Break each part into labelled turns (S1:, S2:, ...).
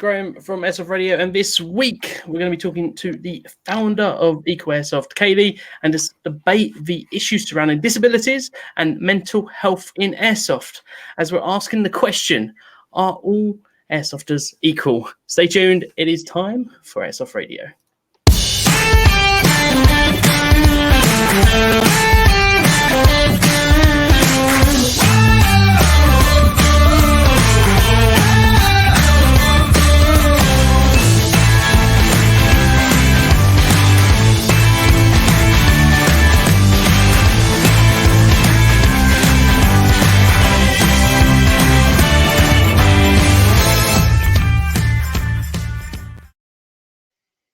S1: Graham from Airsoft Radio, and this week we're going to be talking to the founder of Equal Airsoft, Kayleigh, and just debate the issues surrounding disabilities and mental health in Airsoft, as we're asking the question, are all Airsofters equal? Stay tuned, it is time for Airsoft Radio.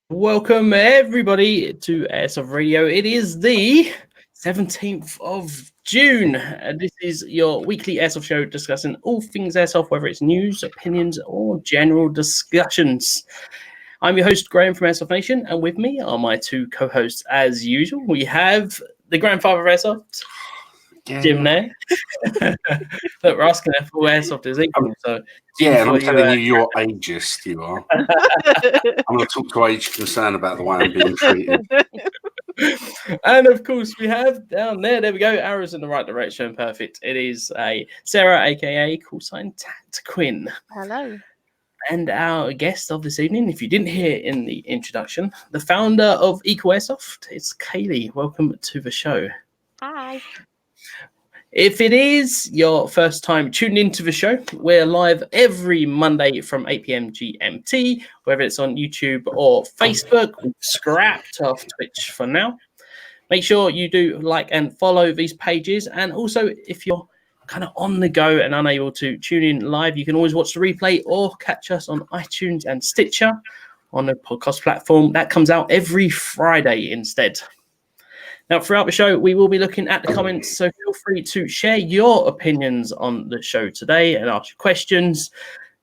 S1: Welcome everybody to Airsoft Radio. It is the 17th of June. This is your weekly Airsoft show discussing all things Airsoft, whether it's news, opinions, or general discussions. I'm your host, Graham from Airsoft Nation, and with me are my two co-hosts as usual. We have the grandfather of Airsoft, Jim there. Look, we're asking if all Airsofters equal. So,
S2: yeah, and I'm telling you, you're ageist, you are. I'm going to talk to age concern about the way I'm being treated.
S1: And of course, we have down there we go, arrows in the right direction, perfect. It is Sarah, aka call sign Tat Quinn.
S3: Hello.
S1: And our guest of this evening, if you didn't hear in the introduction, the founder of Equal Airsoft, it's Kayleigh. Welcome to the show.
S3: Hi.
S1: If it is your first time tuning into the show, we're live every Monday from 8 p.m. GMT, whether it's on YouTube or Facebook. We've scrapped off Twitch for now. Make sure you do like and follow these pages. And also, if you're kind of on the go and unable to tune in live, you can always watch the replay or catch us on iTunes and Stitcher on the podcast platform. That comes out every Friday instead. Now, throughout the show, we will be looking at the comments, so feel free to share your opinions on the show today and ask your questions.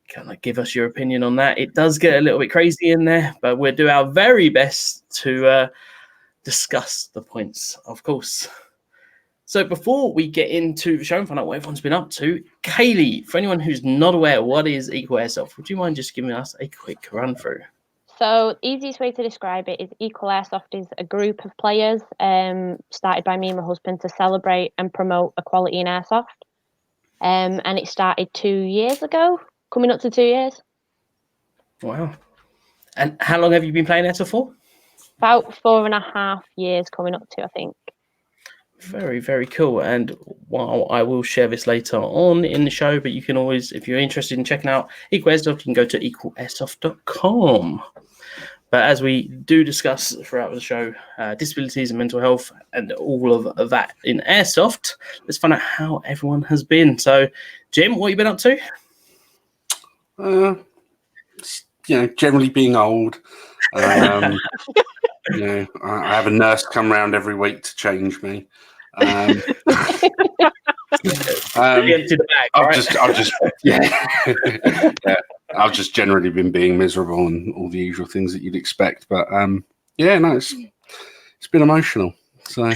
S1: Kind of give us your opinion on that. It does get a little bit crazy in there, but we'll do our very best to discuss the points, of course. So before we get into the show and find out what everyone's been up to, Kayleigh, for anyone who's not aware, what is Equal Airsoft? Would you mind just giving us a quick run through?
S3: So the easiest way to describe it is Equal Airsoft is a group of players started by me and my husband to celebrate and promote equality in Airsoft. And it started 2 years ago, coming up to 2 years.
S1: Wow. And how long have you been playing Airsoft for?
S3: About 4.5 years coming up to, I think.
S1: Very, very cool. And while I will share this later on in the show, but you can always, if you're interested in checking out Equal Airsoft, you can go to equalairsoft.com. But as we do discuss throughout the show, disabilities and mental health and all of that in Airsoft, let's find out how everyone has been. So, Jim, what have you been up
S2: to? Generally being old. I have a nurse come round every week to change me. I've just generally been being miserable and all the usual things that you'd expect. But it's been emotional. So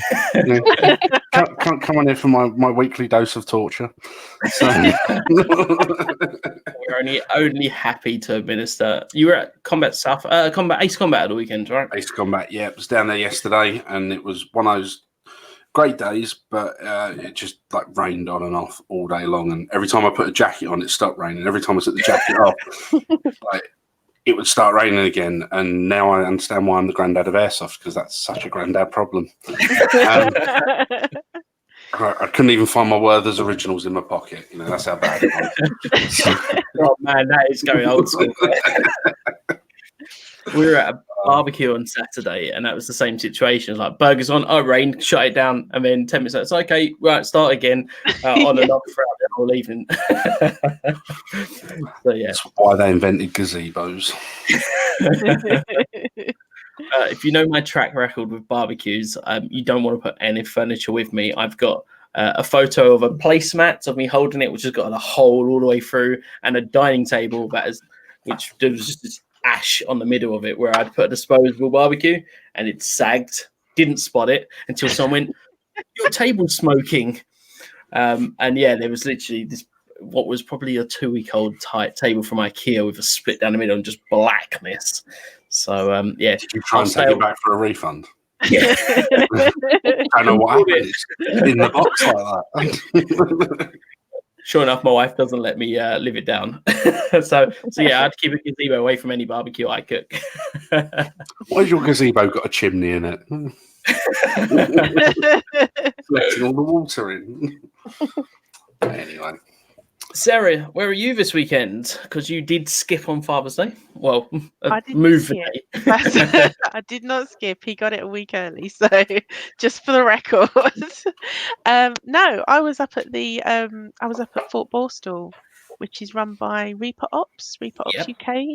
S2: can't come on here for my weekly dose of torture. So
S1: we're only happy to administer. You were at Ace Combat at the weekend, right?
S2: Ace Combat, yeah. It was down there yesterday, and it was one of those great days, but it just like rained on and off all day long. And every time I put a jacket on, it stopped raining. Every time I took the jacket off, it would start raining again. And now I understand why I'm the granddad of Airsoft, because that's such a granddad problem. I couldn't even find my Werther's originals in my pocket. That's how bad it was.
S1: Oh man, that is going old school. We were at a barbecue on Saturday, and that was the same situation. Like burgers on, rain, shut it down, and then 10 minutes later, it's okay, right, start again on and off throughout the whole evening. So yeah,
S2: that's why they invented gazebos.
S1: If you know my track record with barbecues, you don't want to put any furniture with me. I've got a photo of a placemat of me holding it, which has got a hole all the way through, and a dining table which there was just this ash on the middle of it, where I'd put a disposable barbecue and it sagged. Didn't spot it until someone went, "Your table's smoking." And yeah, there was literally this what was probably a 2-week-old table from IKEA with a split down the middle and just blackness. So yeah,
S2: did you try and take it back for a refund?
S1: Yeah.
S2: I don't know what happened. It's in the box like that.
S1: Sure enough, my wife doesn't let me live it down. so yeah, I'd keep a gazebo away from any barbecue I cook.
S2: Why's your gazebo got a chimney in it? Letting all the water in. Anyway.
S1: Sarah, where are you this weekend? Because you did skip on Father's Day. Well,
S4: I didn't
S1: move
S4: skip.
S1: the day.
S4: I did not skip. He got it a week early, so just for the record. No, I was up at Fort Borstal, which is run by Reaper Ops UK.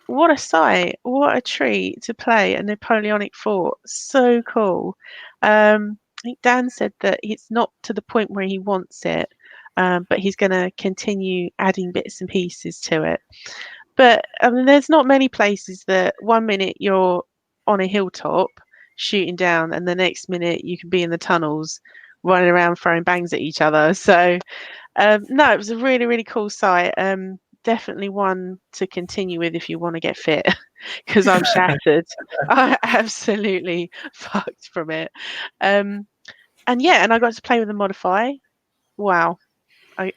S4: What a sight! What a treat to play a Napoleonic fort. So cool. I think Dan said that it's not to the point where he wants it. But he's going to continue adding bits and pieces to it. But I mean, there's not many places that 1 minute you're on a hilltop shooting down, and the next minute you can be in the tunnels running around throwing bangs at each other. So no, it was a really, really cool site. Definitely one to continue with if you want to get fit, because I'm shattered. I absolutely fucked from it. And I got to play with the Modify. Wow.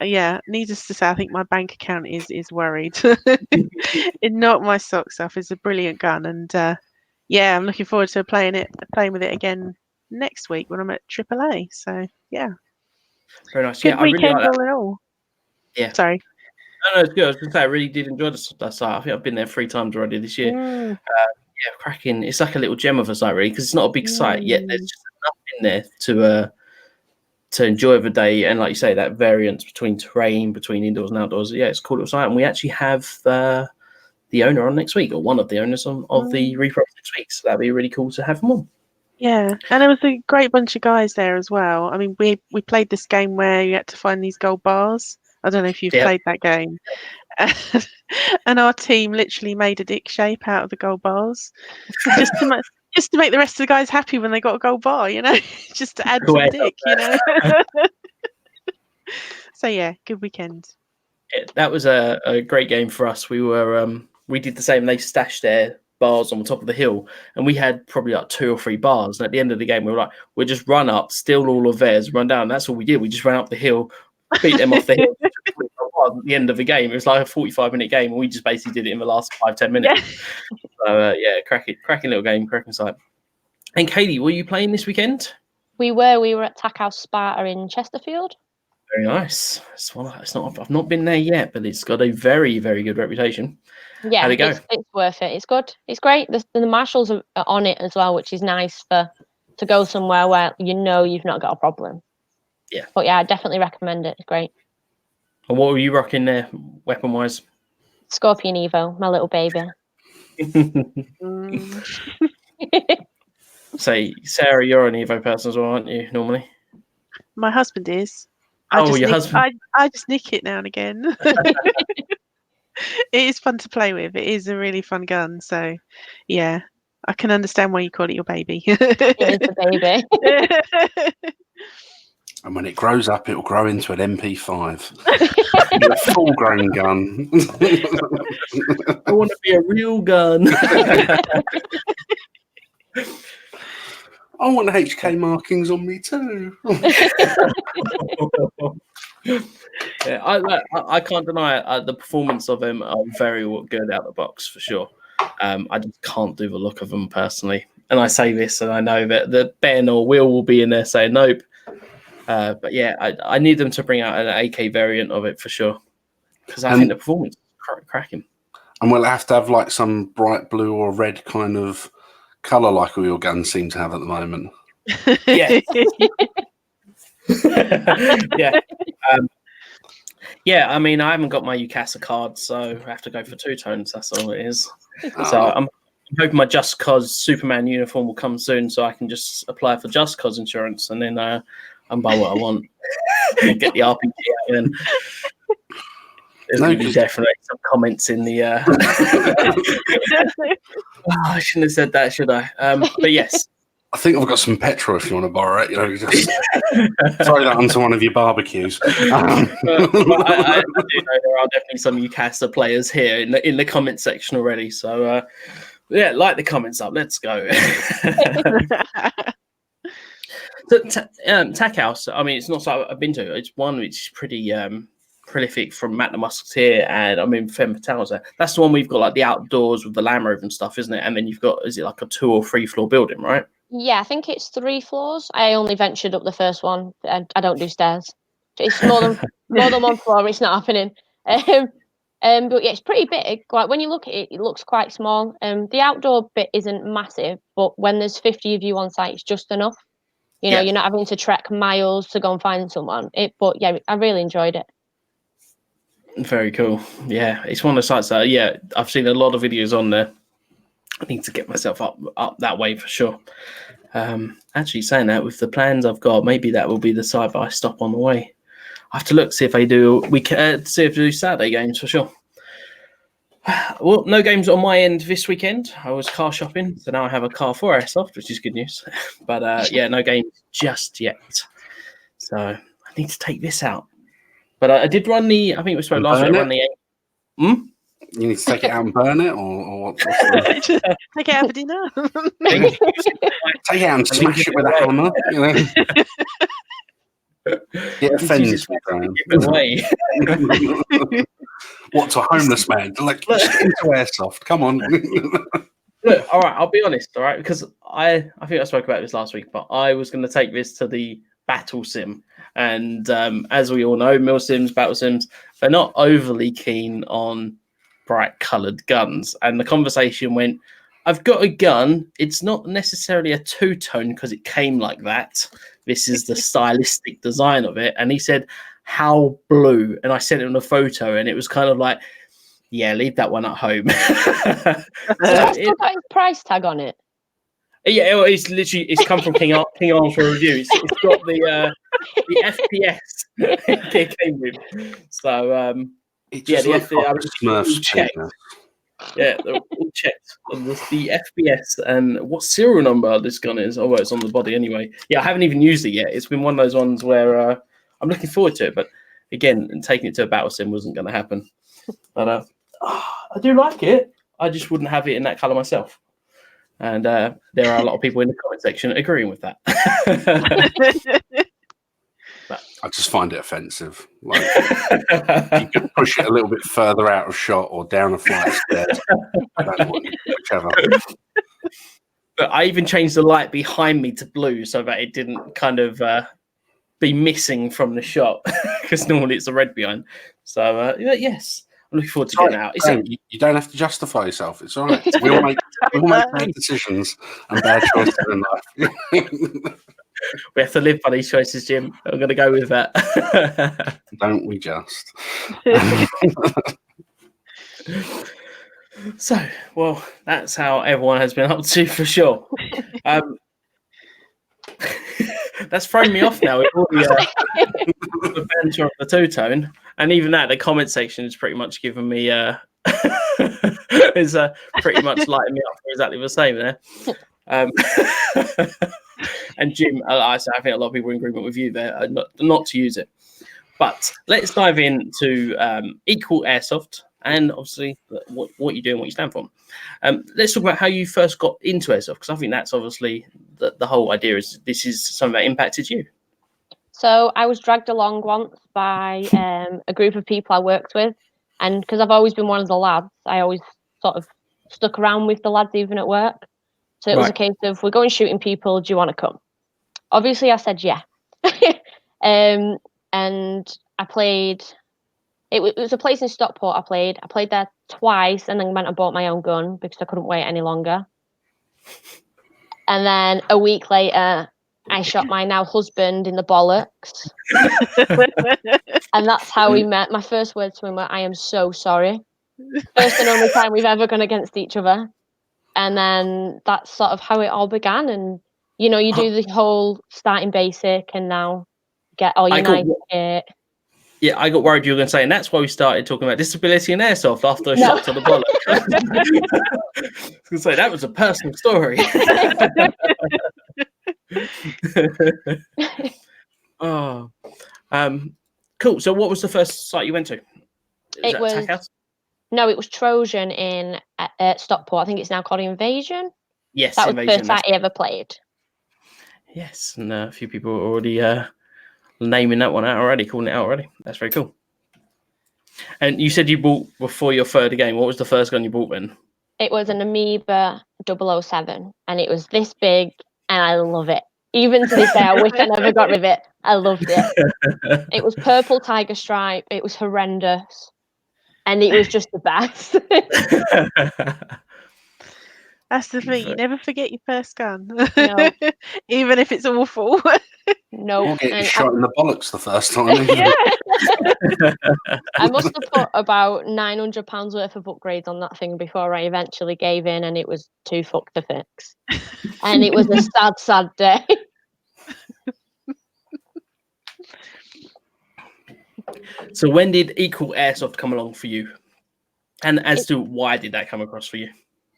S4: Needless to say, I think my bank account is worried. It knocked my socks off. It's a brilliant gun, and I'm looking forward to playing with it again next week when I'm at AAA. So yeah,
S1: Very nice.
S4: good
S1: Yeah, I really
S4: weekend
S1: like that.
S4: all in all.
S1: Yeah.
S4: Sorry.
S1: No, it's good. I was going to say, I really did enjoy the site. I think I've been there 3 times already this year. Yeah, cracking. It's like a little gem of a site, really, because it's not a big site yet. There's just enough in there to enjoy the day, and like you say, that variance between terrain, between indoors and outdoors. Yeah, it's a cool little site, and we actually have the owner on next week, or one of the owners of the Reaper next week. So that'd be really cool to have them on.
S4: Yeah, and there was a great bunch of guys there as well. I mean, we played this game where you had to find these gold bars. I don't know if you've played that game. And our team literally made a dick shape out of the gold bars, just to make the rest of the guys happy when they got a gold bar, just to add to the dick, So yeah, good weekend.
S1: Yeah, that was a great game for us. We were we did the same. They stashed their bars on the top of the hill, and we had probably like 2 or 3 bars. And at the end of the game, we were like, we'll just run up, steal all of theirs, run down. And that's all we did. We just ran up the hill, beat them off the hill. At the end of the game, it was like a 45-minute game, and we just basically did it in the last 5-10 minutes. So cracking little game, cracking site. And Kayleigh, were you playing this weekend?
S3: We were at Tack House Sparta in Chesterfield.
S1: Very nice. I've not been there yet, but it's got a very, very good reputation.
S3: Yeah,
S1: how'd it go?
S3: It's worth it. It's good. It's great. The marshals are on it as well, which is nice to go somewhere where you've not got a problem.
S1: Yeah.
S3: But yeah, I definitely recommend it. It's great.
S1: And what were you rocking there, weapon-wise?
S3: Scorpion Evo, my little baby.
S1: Say, Sarah, you're an Evo person as well, aren't you, normally?
S4: My husband is.
S1: Husband.
S4: I just nick it now and again. It is fun to play with. It is a really fun gun. So, yeah, I can understand why you call it your baby.
S3: It is a baby.
S2: And when it grows up, it'll grow into an MP5. A full-grown gun.
S1: I want to be a real gun.
S2: I want HK markings on me too.
S1: Yeah, I can't deny the performance of them are very good out of the box for sure. I just can't do the look of them personally. And I say this, and I know that Ben or Will be in there saying nope. But yeah, I need them to bring out an AK variant of it for sure, because I think the performance is cracking. And
S2: we'll have to have like some bright blue or red kind of colour like all your guns seem to have at the moment.
S1: Yeah. Yeah. Yeah, I mean, I haven't got my UCASA card, so I have to go for 2 tones. That's all it is. So I'm hoping my Just Cause Superman uniform will come soon, so I can just apply for Just Cause insurance, and then I'm buy what I want. Get the RPG out, and there's going to be definitely some comments in the. I shouldn't have said that, should I? But yes,
S2: I think I've got some petrol if you want to borrow it. You know, just throw that onto one of your barbecues.
S1: I do know there are definitely some UCASA players here in the comment section already. So yeah, like the comments up. Let's go. So Tack House. I mean, it's not something I've been to. It's one which is pretty prolific from Matt the Musketeer and I mean Femme Fatale's there. That's the one we've got like the outdoors with the Land Rover and stuff, isn't it? And then you've got, is it like a 2 or 3 floor building, right?
S3: Yeah, I think it's 3 floors. I only ventured up the first one. I don't do stairs. It's more than 1 floor. It's not happening. But yeah, it's pretty big. Like when you look at it, it looks quite small. The outdoor bit isn't massive, but when there's 50 of you on site, it's just enough. You know, You're not having to trek miles to go and find someone. But yeah, I really enjoyed it.
S1: Very cool. Yeah, it's one of the sites that I've seen a lot of videos on there. I need to get myself up that way for sure. Actually, saying that, with the plans I've got, maybe that will be the site that I stop on the way. I have to look, see if they do. See if they do Saturday games for sure. Well, no games on my end this weekend. I was car shopping, so now I have a car for Airsoft, which is good news. But yeah, no games just yet. So I need to take this out. But I did run I think it was last week. I run the.
S2: You need to take it out and burn it, or what?
S4: Take it out for dinner.
S2: Take it out and smash it with a hammer. You know? It offends me, Graham. What, to a homeless man? Like, just get into Airsoft. Come on.
S1: Look, all right, I'll be honest, all right, because I think I spoke about this last week, but I was going to take this to the battle sim. And as we all know, Milsims, battle sims, they're not overly keen on bright coloured guns. And the conversation went, I've got a gun. It's not necessarily a two-tone because it came like that. This is the stylistic design of it. And he said, how blue? And I sent him a photo and it was kind of like, yeah, leave that one at home.
S3: It's got his price tag on it.
S1: Yeah, it's come from King Arms for review. It's got the FPS it came with. So yeah, the FPS checked. Yeah, they're all checked on the FPS and what serial number this gun is. Oh, well, it's on the body anyway. Yeah, I haven't even used it yet. It's been one of those ones where I'm looking forward to it, but again, taking it to a battle sim wasn't going to happen. But I do like it. I just wouldn't have it in that colour myself. And there are a lot of people in the comment section agreeing with that.
S2: But I just find it offensive. Like, you could push it a little bit further out of shot or down a flight of stairs. I don't know, whichever.
S1: But I even changed the light behind me to blue so that it didn't kind of be missing from the shot, because normally it's a red behind. So yes. I'm looking forward to getting out.
S2: You don't have to justify yourself. It's all right. We all make bad decisions and bad choices in life.
S1: We have to live by these choices, Jim. I'm going to go with that.
S2: Don't we just?
S1: So, well, that's how everyone has been up to for sure. That's thrown me off now with all the banter of the two-tone. And even that, the comment section is pretty much giving me is pretty much lighting me up for exactly the same there. And Jim, I think a lot of people are in agreement with you there, not to use it. But let's dive into Equal Airsoft and obviously what you do and what you stand for. Let's talk about how you first got into Airsoft, because I think that's obviously the whole idea is this is something that impacted you.
S3: So I was dragged along once by a group of people I worked with, and because I've always been one of the lads, I always sort of stuck around with the lads even at work. So it was a case of, we're going shooting people, do you want to come? Obviously I said yeah. And I played, it was a place in Stockport I played there twice, and then went and bought my own gun because I couldn't wait any longer. And then a week later, I shot my now husband in the bollocks. And that's how we met. My first words to him were, I am so sorry. First and only time we've ever gone against each other. And then that's sort of how it all began. And, you know, you do the whole starting basic and now get all your nice kit.
S1: Yeah, I got worried you were going to say, and that's why we started talking about disability and airsoft after a shot to the bollocks. I was going to say, that was a personal story. Oh, cool. So, what was the first site you went to?
S3: It was
S1: Tack House?
S3: No, it was Trojan in Stockport. I think it's now called Invasion.
S1: Yes,
S3: That was
S1: Invasion.
S3: the first site I ever played.
S1: Yes, and a few people are already naming that one out already, calling it out already. That's very cool. And you said you bought before your third game. What was the first gun you bought then?
S3: It was an Amoeba 007, and it was this big, and I love it. Even to this day, I wish I never got rid of it. I loved it. It was purple tiger stripe. It was horrendous, and it was just the best.
S4: That's the thing. You never forget your first gun.
S3: No.
S4: Even if it's awful.
S3: Nope.
S2: You'll get shot in the bollocks the first time.
S3: Yeah. I must have put about £900 worth of upgrades on that thing before I eventually gave in, and it was too fucked to fix. And it was a sad, sad day.
S1: So when did Equal Airsoft come along for you? And as to why did that come across for you?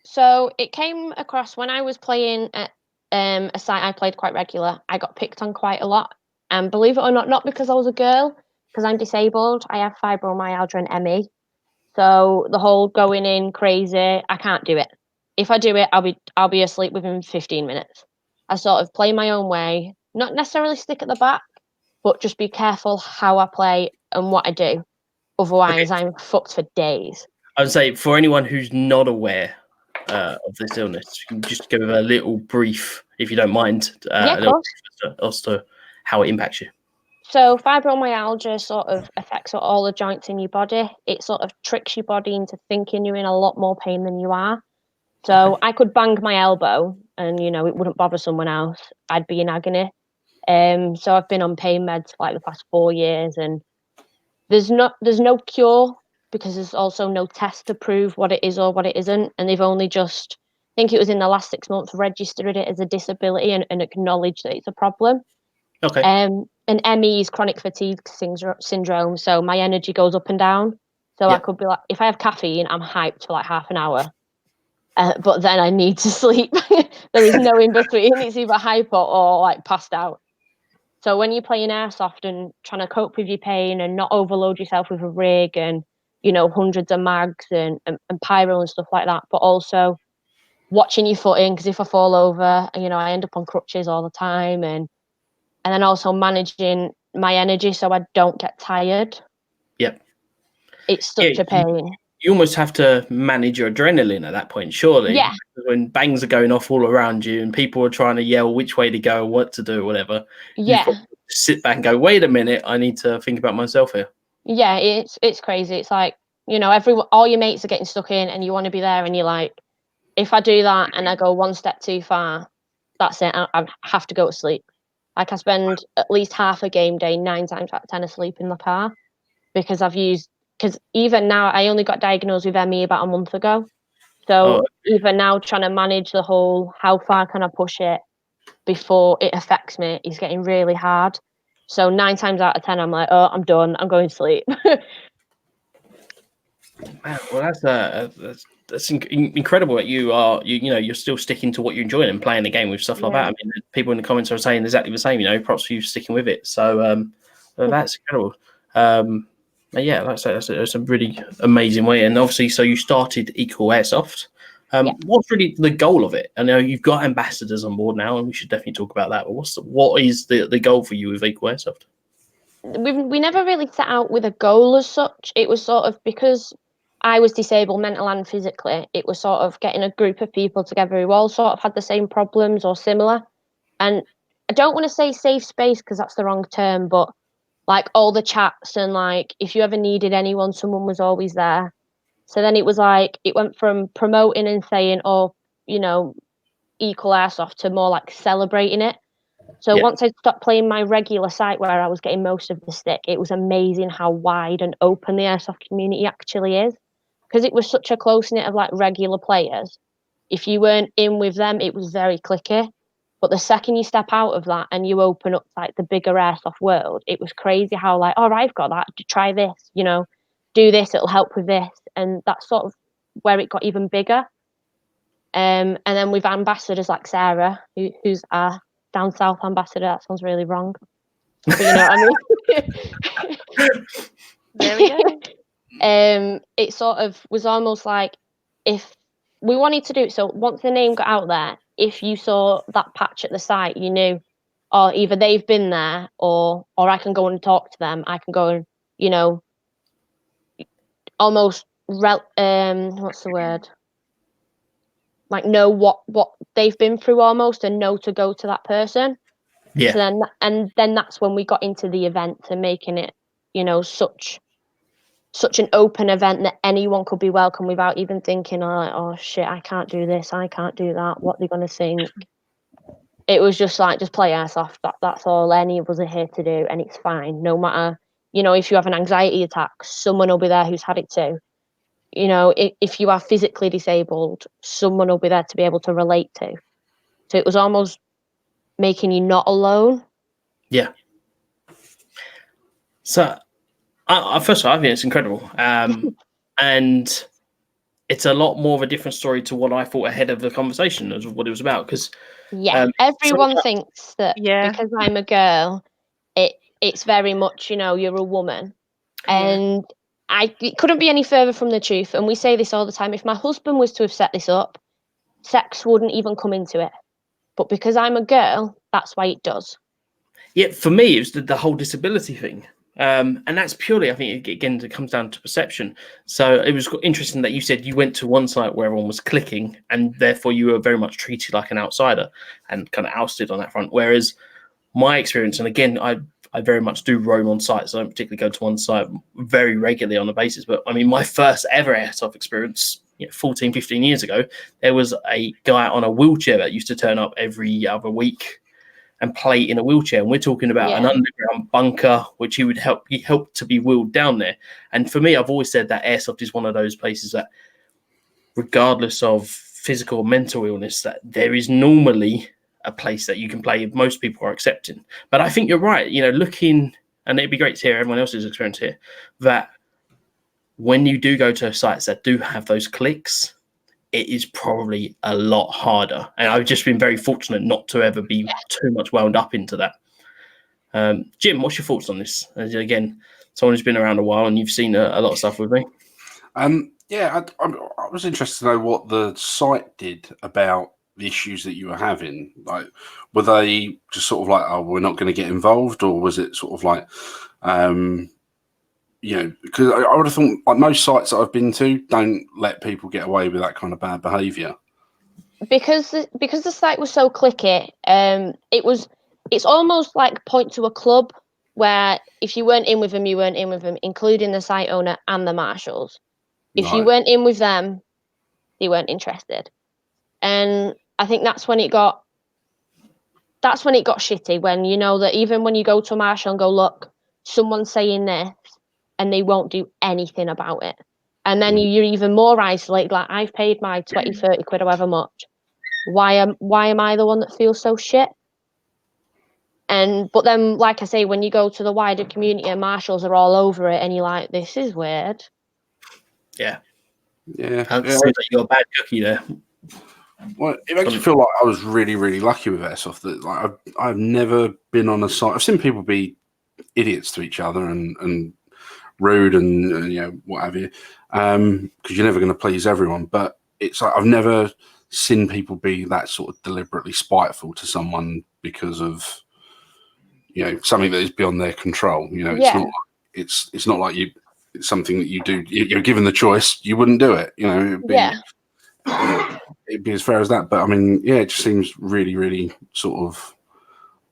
S3: So it came across when I was playing at a site I played quite regular. I got picked on quite a lot. And believe it or not because I was a girl, because I'm disabled. I have fibromyalgia and ME. So the whole going in crazy, I can't do it. If I do it, I'll be asleep within 15 minutes. I sort of play my own way, not necessarily stick at the back, but just be careful how I play and what I do. Otherwise, I'm fucked for days.
S1: I would say for anyone who's not aware of this illness, you can just give a little brief, if you don't mind,
S3: Yeah, of course.
S1: As to how it impacts you.
S3: So fibromyalgia sort of affects all the joints in your body. It sort of tricks your body into thinking you're in a lot more pain than you are. So I could bang my elbow and, it wouldn't bother someone else. I'd be in agony. So I've been on pain meds for like the past 4 years, and there's no cure because there's also no test to prove what it is or what it isn't. And they've only just, I think it was in the last 6 months, registered it as a disability and acknowledged that it's a problem.
S1: Okay.
S3: And ME is chronic fatigue syndrome. So my energy goes up and down. So I could be like, if I have caffeine, I'm hyped for like half an hour. But then I need to sleep. There is no in between. It's either hyper or like passed out. So when you're playing airsoft and trying to cope with your pain and not overload yourself with a rig and, hundreds of mags and pyro and stuff like that, but also watching your footing, because if I fall over, I end up on crutches all the time, and then also managing my energy so I don't get tired.
S1: Yep.
S3: It's such a pain.
S1: You almost have to manage your adrenaline at that point, surely.
S3: Yeah.
S1: When bangs are going off all around you and people are trying to yell which way to go, what to do, whatever.
S3: Yeah.
S1: You sit back and go, wait a minute, I need to think about myself here.
S3: Yeah, it's crazy. It's like, all your mates are getting stuck in and you want to be there, and you're like, if I do that and I go one step too far, that's it. I have to go to sleep. Like I spend at least half a game day 9 times out of 10 asleep in the car because because even now I only got diagnosed with ME about a month ago. So even now trying to manage the whole, how far can I push it before it affects me, is getting really hard. So 9 times out of 10, I'm like, oh, I'm done. I'm going to sleep.
S1: Wow, well, that's incredible that you're still sticking to what you're enjoying and playing the game with stuff like that. I mean, people in the comments are saying exactly the same. Props for you sticking with it. So that's incredible. Yeah, like I say, that's a really amazing way. And obviously, so you started Equal Airsoft. What's really the goal of it? I know you've got ambassadors on board now, and we should definitely talk about that. But what is the goal for you with Equal Airsoft?
S3: We never really set out with a goal as such. It was sort of because I was disabled mental and physically. It was sort of getting a group of people together who all sort of had the same problems or similar. And I don't want to say safe space because that's the wrong term, but like all the chats and like if you ever needed anyone, someone was always there. So then it was like it went from promoting and saying, Equal Airsoft to more like celebrating it. So once I stopped playing my regular site where I was getting most of the stick, it was amazing how wide and open the airsoft community actually is, because it was such a close knit of like regular players. If you weren't in with them, it was very cliquey. But the second you step out of that and you open up like the bigger airsoft world, it was crazy how like, all right, I've got that. Try this, do this. It'll help with this, and that's sort of where it got even bigger. And then with ambassadors like Sarah, who's our down south ambassador. That sounds really wrong. But you know what I mean?
S4: There we go.
S3: It sort of was almost like if we wanted to do it, so once the name got out there, if you saw that patch at the site, you knew, or either they've been there, or I can go and talk to them. I can go and, you know, almost what's the word? Like know what they've been through almost, and know to go to that person.
S1: Yeah.
S3: So then that's when we got into the event and making it, you know, such an open event that anyone could be welcome without even thinking, oh shit, I can't do this, I can't do that, what they're gonna think. It was just like, just play airsoft. That's all any of us are here to do, and it's fine. No matter, you know, if you have an anxiety attack, someone will be there who's had it too. You know, if you are physically disabled, someone will be there to be able to relate to. So it was almost making you not alone.
S1: Yeah. So, first of all, I think it's incredible. And it's a lot more of a different story to what I thought ahead of the conversation of what it was about. Because
S3: everyone thinks that
S4: Yeah.
S3: because I'm a girl, it's very much, you know, you're a woman. And it couldn't be any further from the truth. And we say this all the time. If my husband was to have set this up, sex wouldn't even come into it. But because I'm a girl, that's why it does.
S1: Yeah, for me, it was the whole disability thing. And that's purely, I think, again, it comes down to perception. So it was interesting that you said you went to one site where everyone was clicking, and therefore you were very much treated like an outsider and kind of ousted on that front. Whereas my experience, and again, I very much do roam on sites. I don't particularly go to one site very regularly on a basis. But I mean, my first ever airsoft experience, 14, 15 years ago, there was a guy on a wheelchair that used to turn up every other week and play in a wheelchair. And we're talking about an underground bunker, which he helped to be wheeled down there. And for me, I've always said that airsoft is one of those places that, regardless of physical or mental illness, that there is normally a place that you can play if most people are accepting. But I think you're right, looking, and it'd be great to hear everyone else's experience here, that when you do go to sites that do have those clicks, it is probably a lot harder. And I've just been very fortunate not to ever be too much wound up into that. Jim, what's your thoughts on this? As again, someone who's been around a while and you've seen a lot of stuff with me.
S2: I was interested to know what the site did about the issues that you were having. Like, were they just sort of like, oh, we're not going to get involved, or was it sort of like, because I would have thought, like, most sites that I've been to don't let people get away with that kind of bad behaviour. Because
S3: the site was so cliquey, it's almost like point to a club where if you weren't in with them, you weren't in with them, including the site owner and the marshals. If you weren't in with them, they weren't interested. And I think that's when it got shitty, when you know that even when you go to a marshal and go, look, someone's saying this, and they won't do anything about it. And then you're even more isolated. Like, I've paid my 20, 30 quid, however much. Why am I the one that feels so shit? But then, like I say, when you go to the wider community and marshals are all over it, and you're like, this is weird.
S1: Yeah.
S2: Yeah.
S1: It seems like you're a bad cookie there.
S2: Well, it makes me feel like I was really, really lucky with Airsoft. That, like, I've never been on a site. I've seen people be idiots to each other and rude and what have you, because you're never going to please everyone. But it's like I've never seen people be that sort of deliberately spiteful to someone because of something that is beyond their control. It's not like it's something that you do. You're given the choice, you wouldn't do it. It'd be as fair as that. But I mean, it just seems really, really sort of.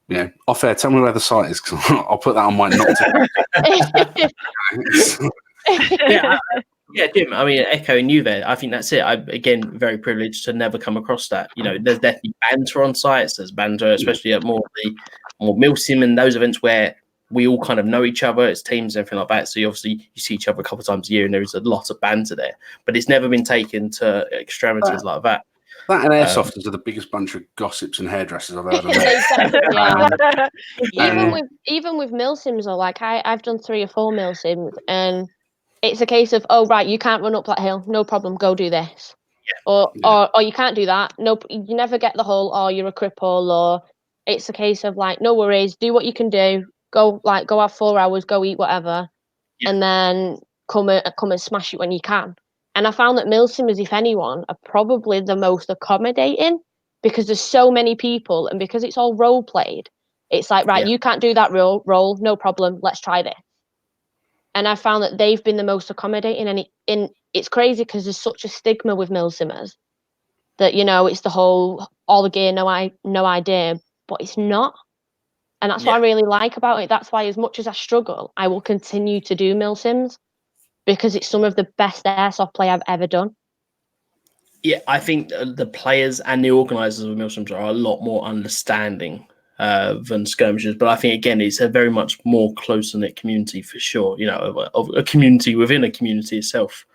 S2: Yeah, off air. Tell me where the site is, because I'll put that on my not to.
S1: Yeah, Jim. I mean, echoing you there. I think that's it. I'm again very privileged to never come across that. There's definitely banter on sites. There's banter, especially at more Milsim and those events where we all kind of know each other. It's teams and everything like that. So you see each other a couple of times a year, and there is a lot of banter there. But it's never been taken to extremities like that.
S2: That and Airsofters are the biggest bunch of gossips and hairdressers I've ever met.
S3: Even with Milsims, or like I've done 3 or 4 Milsims, and it's a case of, oh right, you can't run up that hill, no problem, go do this, or you can't do that, no, you never get the whole, or you're a cripple, or it's a case of like, no worries, do what you can do, go have 4 hours, go eat whatever, and then come and smash it when you can. And I found that Milsimmers, if anyone, are probably the most accommodating, because there's so many people, and because it's all role played, it's like, right, you can't do that role, no problem, let's try this. And I found that they've been the most accommodating, and it's crazy because there's such a stigma with Milsimmers that, you know, it's the whole all the gear, no idea, but it's not. And that's what I really like about it. That's why, as much as I struggle, I will continue to do Milsims, because it's some of the best airsoft play I've ever done.
S1: Yeah, I think the players and the organisers of Milsims are a lot more understanding than skirmishers. But I think, again, it's a very much more close-knit community for sure, you know, of a community within a community itself.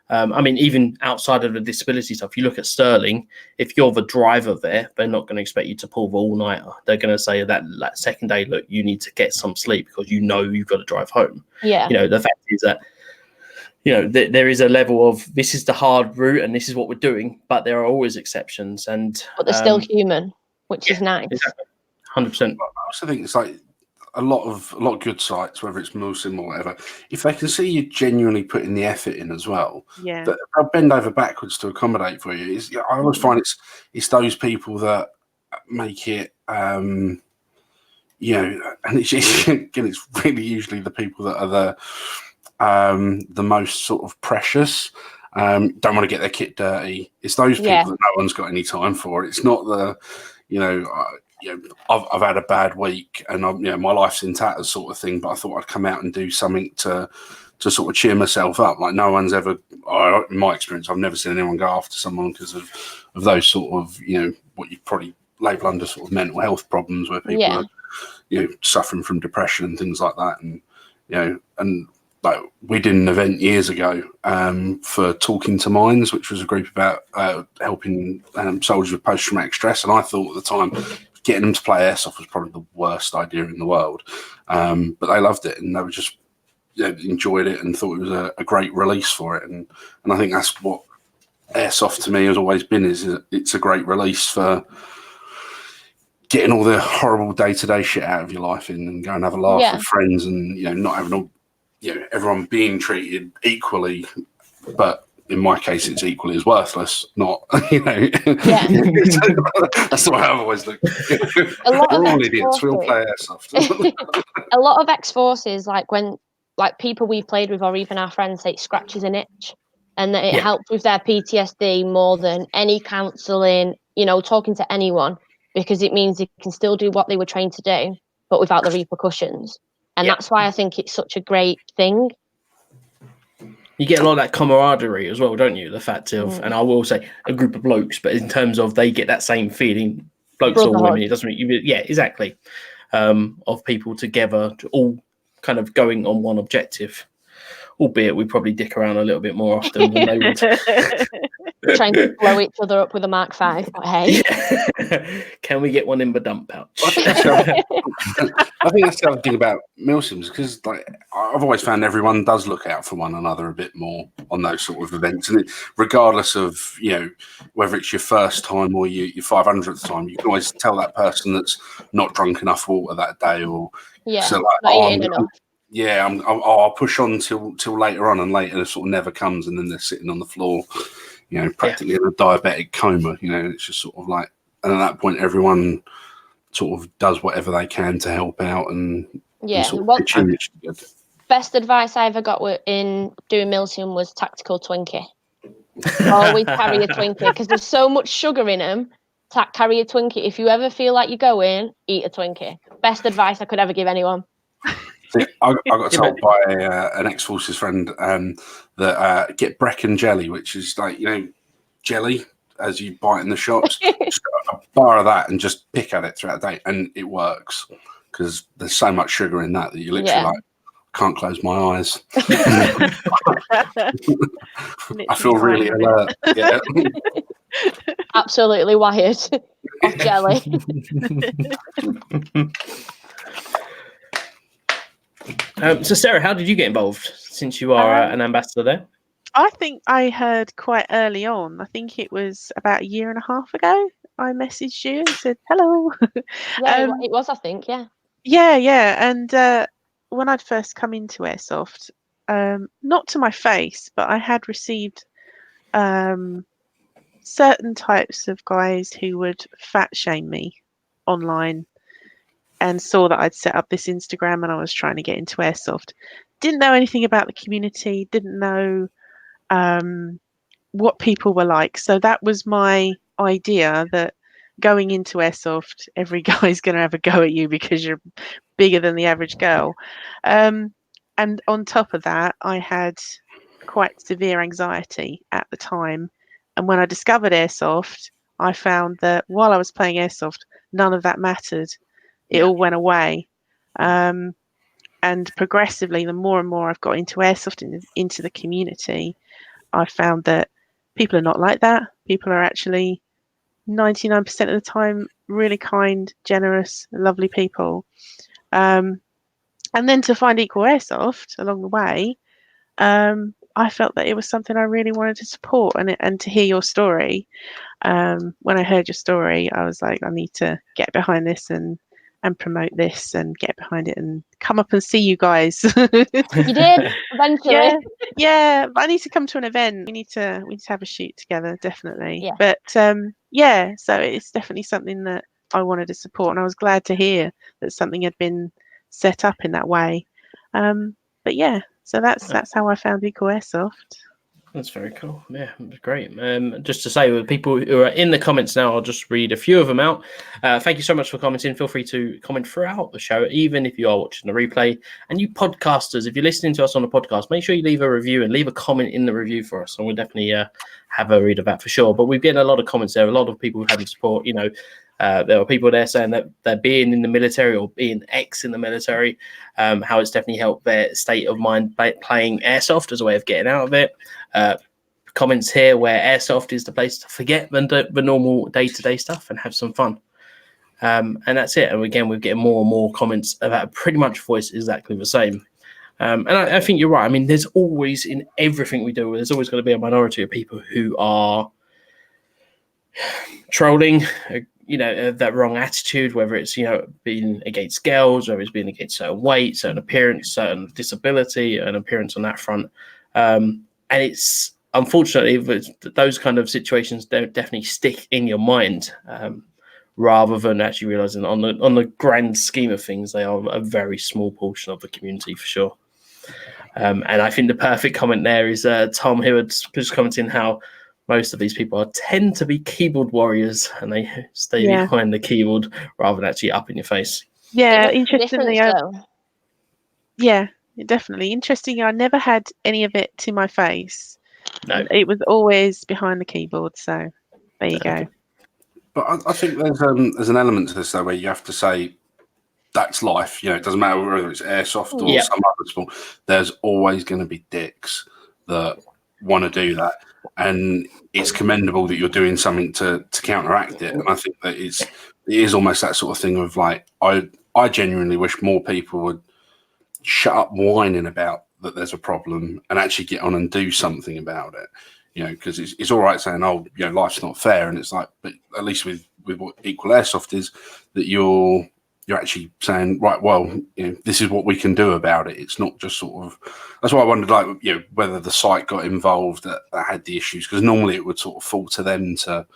S1: I mean, even outside of the disability stuff, you look at Sterling, if you're the driver there, they're not going to expect you to pull the all-nighter. They're going to say that second day, look, you need to get some sleep because you know you've got to drive home.
S3: Yeah.
S1: You know, the fact is that, you know, there is a level of, this is the hard route and this is what we're doing, but there are always exceptions. But
S3: they're still human, which is nice.
S1: Exactly. 100%.
S2: I also think it's like a lot of good sites, whether it's Milsim or whatever, if they can see you genuinely putting the effort in as well, that they'll bend over backwards to accommodate for you. I always find it's those people that make it, you know, and it's really usually the people that are the most sort of precious. Don't want to get their kit dirty. It's those people that no one's got any time for. It's not the, you know, I've had a bad week and my life's in tatters sort of thing, but I thought I'd come out and do something to sort of cheer myself up. Like, no one's ever, in my experience, I've never seen anyone go after someone because of those sort of, you know, what you probably label under sort of mental health problems, where people are, you know, suffering from depression and things like that. And, you know, and like, we did an event years ago for Talking to Minds, which was a group about helping soldiers with post-traumatic stress. And I thought at the time, getting them to play airsoft was probably the worst idea in the world. But they loved it, and they were just enjoyed it and thought it was a great release for it. And I think that's what airsoft to me has always been, is it's a great release for getting all the horrible day-to-day shit out of your life and go and have a laugh with friends, and, you know, not having all, you know, everyone being treated equally, but in my case, it's equally as worthless. Not, you know. That's the way I've always looked. We're all idiots. We all play airsoft.
S3: A lot of ex-forces, like when, like people we played with, or even our friends, say it scratches an itch, and that it helps with their PTSD more than any counselling. You know, talking to anyone, because it means they can still do what they were trained to do, but without the repercussions. And that's why I think it's such a great thing.
S1: You get a lot of that camaraderie as well, don't you? The fact of, and I will say a group of blokes, but in terms of they get that same feeling, blokes or women, it doesn't really, exactly, of people together, all kind of going on one objective, albeit we probably dick around a little bit more often than they would.
S3: Trying to blow each other up with a Mark 5, but hey.
S1: Can we get one in the dump pouch?
S2: I think that's the other thing about Milsims, because like I've always found everyone does look out for one another a bit more on those sort of events, and regardless of, you know, whether it's your first time or your 500th time, you can always tell that person that's not drunk enough water that day, or so like, I'll push on till later on, and later sort of never comes, and then they're sitting on the floor, you know, practically in a diabetic coma. You know, it's just sort of like, and at that point, everyone sort of does whatever they can to help out and sort of
S3: best advice I ever got in doing Milsim was tactical Twinkie. Always carry a Twinkie, because there's so much sugar in them. Carry a Twinkie. If you ever feel like you're going, eat a Twinkie. Best advice I could ever give anyone.
S2: See, I got told by an ex-forces friend that get Brecon jelly, which is like, you know, jelly as you buy it in the shops. Just a bar of that and just pick at it throughout the day, and it works because there's so much sugar in that you literally like can't close my eyes. I feel really alert. Yeah.
S3: Absolutely wired off jelly.
S1: So Sarah, how did you get involved, since you are an ambassador there?
S4: I think I heard quite early on. I think it was about a year and a half ago. I messaged you and said hello.
S3: Yeah, it was, I think, yeah.
S4: Yeah. And when I'd first come into Airsoft, not to my face, but I had received certain types of guys who would fat shame me online and saw that I'd set up this Instagram and I was trying to get into Airsoft. Didn't know anything about the community, didn't know what people were like. So that was my idea, that going into Airsoft, every guy's going to have a go at you because you're bigger than the average girl. And on top of that, I had quite severe anxiety at the time. And when I discovered Airsoft, I found that while I was playing Airsoft, none of that mattered. It all went away. And progressively, the more and more I've got into Airsoft and into the community, I found that people are not like that. People are actually 99% of the time really kind, generous, lovely people. And then to find Equal Airsoft along the way, I felt that it was something I really wanted to support, and to hear your story. When I heard your story, I was like, I need to get behind this and promote this and get behind it and come up and see you guys.
S3: You did eventually.
S4: Yeah. I need to come to an event. We need to have a shoot together, definitely.
S3: Yeah.
S4: But so it's definitely something that I wanted to support, and I was glad to hear that something had been set up in that way. But yeah, so that's how I found Equal Airsoft.
S1: That's very cool. Yeah, it was great. Just to say, with people who are in the comments now, I'll just read a few of them out. Thank you so much for commenting. Feel free to comment throughout the show, even if you are watching the replay. And you podcasters, if you're listening to us on the podcast, make sure you leave a review and leave a comment in the review for us, and we'll definitely have a read of that for sure. But we've getting a lot of comments there. A lot of people who had support. You know, there are people there saying that they're being in the military or being ex in the military, how it's definitely helped their state of mind playing Airsoft as a way of getting out of it. Comments here where Airsoft is the place to forget the normal day-to-day stuff and have some fun. And that's it. And again, we're getting more and more comments about pretty much voice exactly the same. And I think you're right. I mean, there's always, in everything we do, there's always going to be a minority of people who are trolling, that wrong attitude, whether it's, being against girls, whether it's being against certain weight, certain appearance, certain disability, and appearance on that front. And it's unfortunately those kind of situations don't definitely stick in your mind, rather than actually realizing on the grand scheme of things, they are a very small portion of the community for sure. And I think the perfect comment there is Tom, who was just commenting how most of these people tend to be keyboard warriors and they stay behind the keyboard rather than actually up in your face.
S4: Yeah, interestingly, definitely. Interesting. I never had any of it to my face. No, it was always behind the keyboard. So there you go.
S2: But I think there's an element to this though where you have to say that's life. It doesn't matter whether it's Airsoft or some other sport. There's always going to be dicks that want to do that, and it's commendable that you're doing something to counteract it. And I think that it is almost that sort of thing of like I genuinely wish more people would shut up whining about that there's a problem and actually get on and do something about it. Because it's all right saying, life's not fair, and it's like, but at least with what Equal Airsoft is, that you're actually saying, right, well, this is what we can do about it. It's not just sort of. That's why I wondered, whether the site got involved that had the issues, because normally it would sort of fall to them to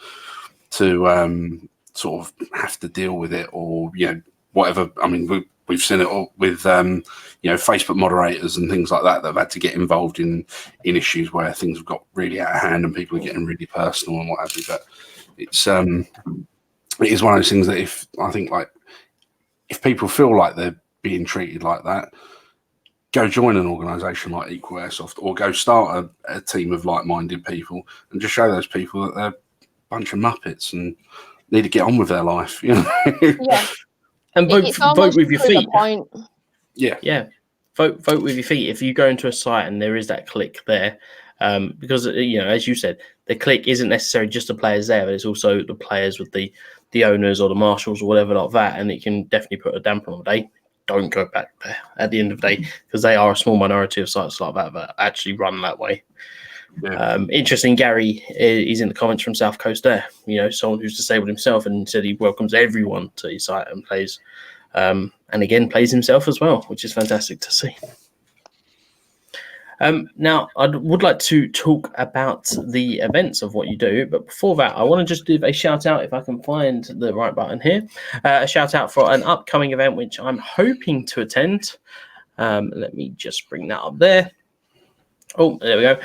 S2: sort of have to deal with it, or whatever. I mean, we've seen it all with Facebook moderators and things like that have had to get involved in issues where things have got really out of hand and people are getting really personal and what have you. But it is one of those things that if people feel like they're being treated like that, go join an organisation like Equal Airsoft, or go start a team of like-minded people and just show those people that they're a bunch of muppets and need to get on with their life. Yeah.
S1: And vote with your feet.
S3: Yeah.
S1: Vote with your feet. If you go into a site and there is that click there, because as you said, the click isn't necessarily just the players there, but it's also the players with the owners or the marshals or whatever like that, and it can definitely put a damper on the day. Don't go back there at the end of the day, because they are a small minority of sites like that actually run that way. Interesting, Gary is in the comments from South Coast there, someone who's disabled himself, and said he welcomes everyone to his site and plays, and again plays himself as well, which is fantastic to see. Now, I would like to talk about the events of what you do, but before that, I want to just give a shout out, if I can find the right button here, a shout out for an upcoming event which I'm hoping to attend. Let me just bring that up there. Oh, there we go.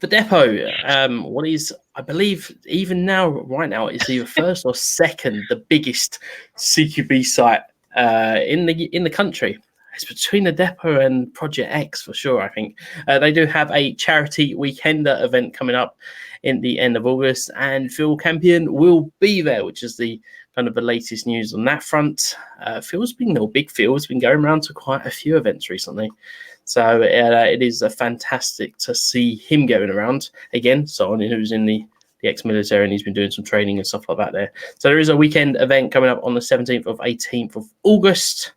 S1: The depot, what is, I believe, even now, right now, it's either first or second the biggest CQB site in the country. It's between the depot and Project X for sure, I think. They do have a charity weekender event coming up in the end of August, and Phil Campion will be there, which is the kind of the latest news on that front. Big Phil's been going around to quite a few events recently. So it is fantastic to see him going around. Again, someone who's in the ex-military, and he's been doing some training and stuff like that there. So there is a weekend event coming up on the 17th of 18th of August.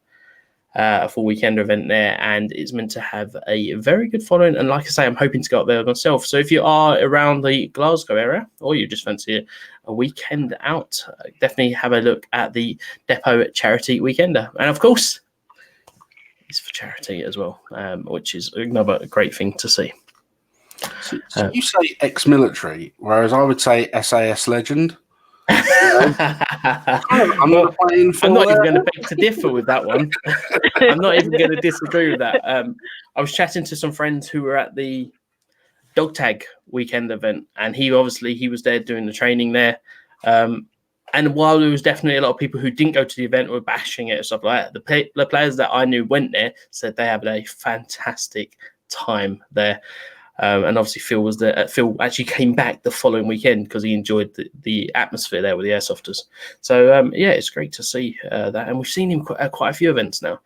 S1: A full weekend event there, and it's meant to have a very good following. And like I say, I'm hoping to go up there myself. So if you are around the Glasgow area, or you just fancy a weekend out, definitely have a look at the Depot Charity Weekender. And of course, it's for charity as well, which is another great thing to see.
S2: So you say ex-military, whereas I would say SAS legend. I'm not even
S1: going to beg to differ with that one. I'm not even going to disagree with that. I was chatting to some friends who were at the dog tag weekend event, and he was there doing the training there. And while there was definitely a lot of people who didn't go to the event were bashing it and stuff like that, the players that I knew went there said they had a fantastic time there. And obviously Phil was there. Phil actually came back the following weekend because he enjoyed the atmosphere there with the Airsofters. So it's great to see that, and we've seen him at quite a few events now.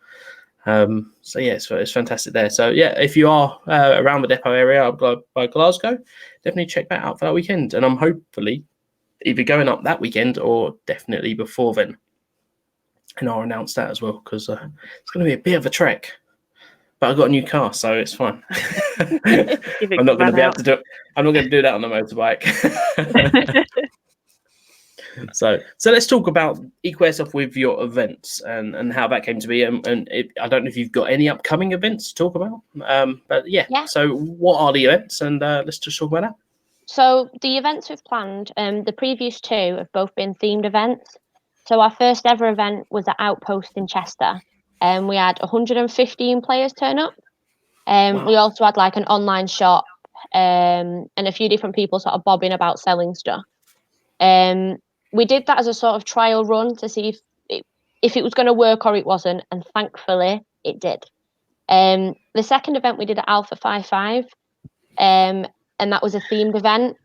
S1: It's fantastic there. So if you are around the depot area by Glasgow, definitely check that out for that weekend. And I'm hopefully either going up that weekend or definitely before then. And I'll announce that as well, because it's going to be a bit of a trek. But I've got a new car, so it's fine. I'm not going to be able to do it. I'm not going to do that on the motorbike. So let's talk about Equal Airsoft with your events and how that came to be. I don't know if you've got any upcoming events to talk about. But yeah. So what are the events? And let's just talk about that.
S3: So the events we've planned, the previous two have both been themed events. So our first ever event was at Outpost in Chester. We had 115 players turn up. Wow. We also had like an online shop and a few different people sort of bobbing about selling stuff. We did that as a sort of trial run to see if it was going to work or it wasn't, and thankfully it did. The second event we did at Alpha 55, and that was a themed event.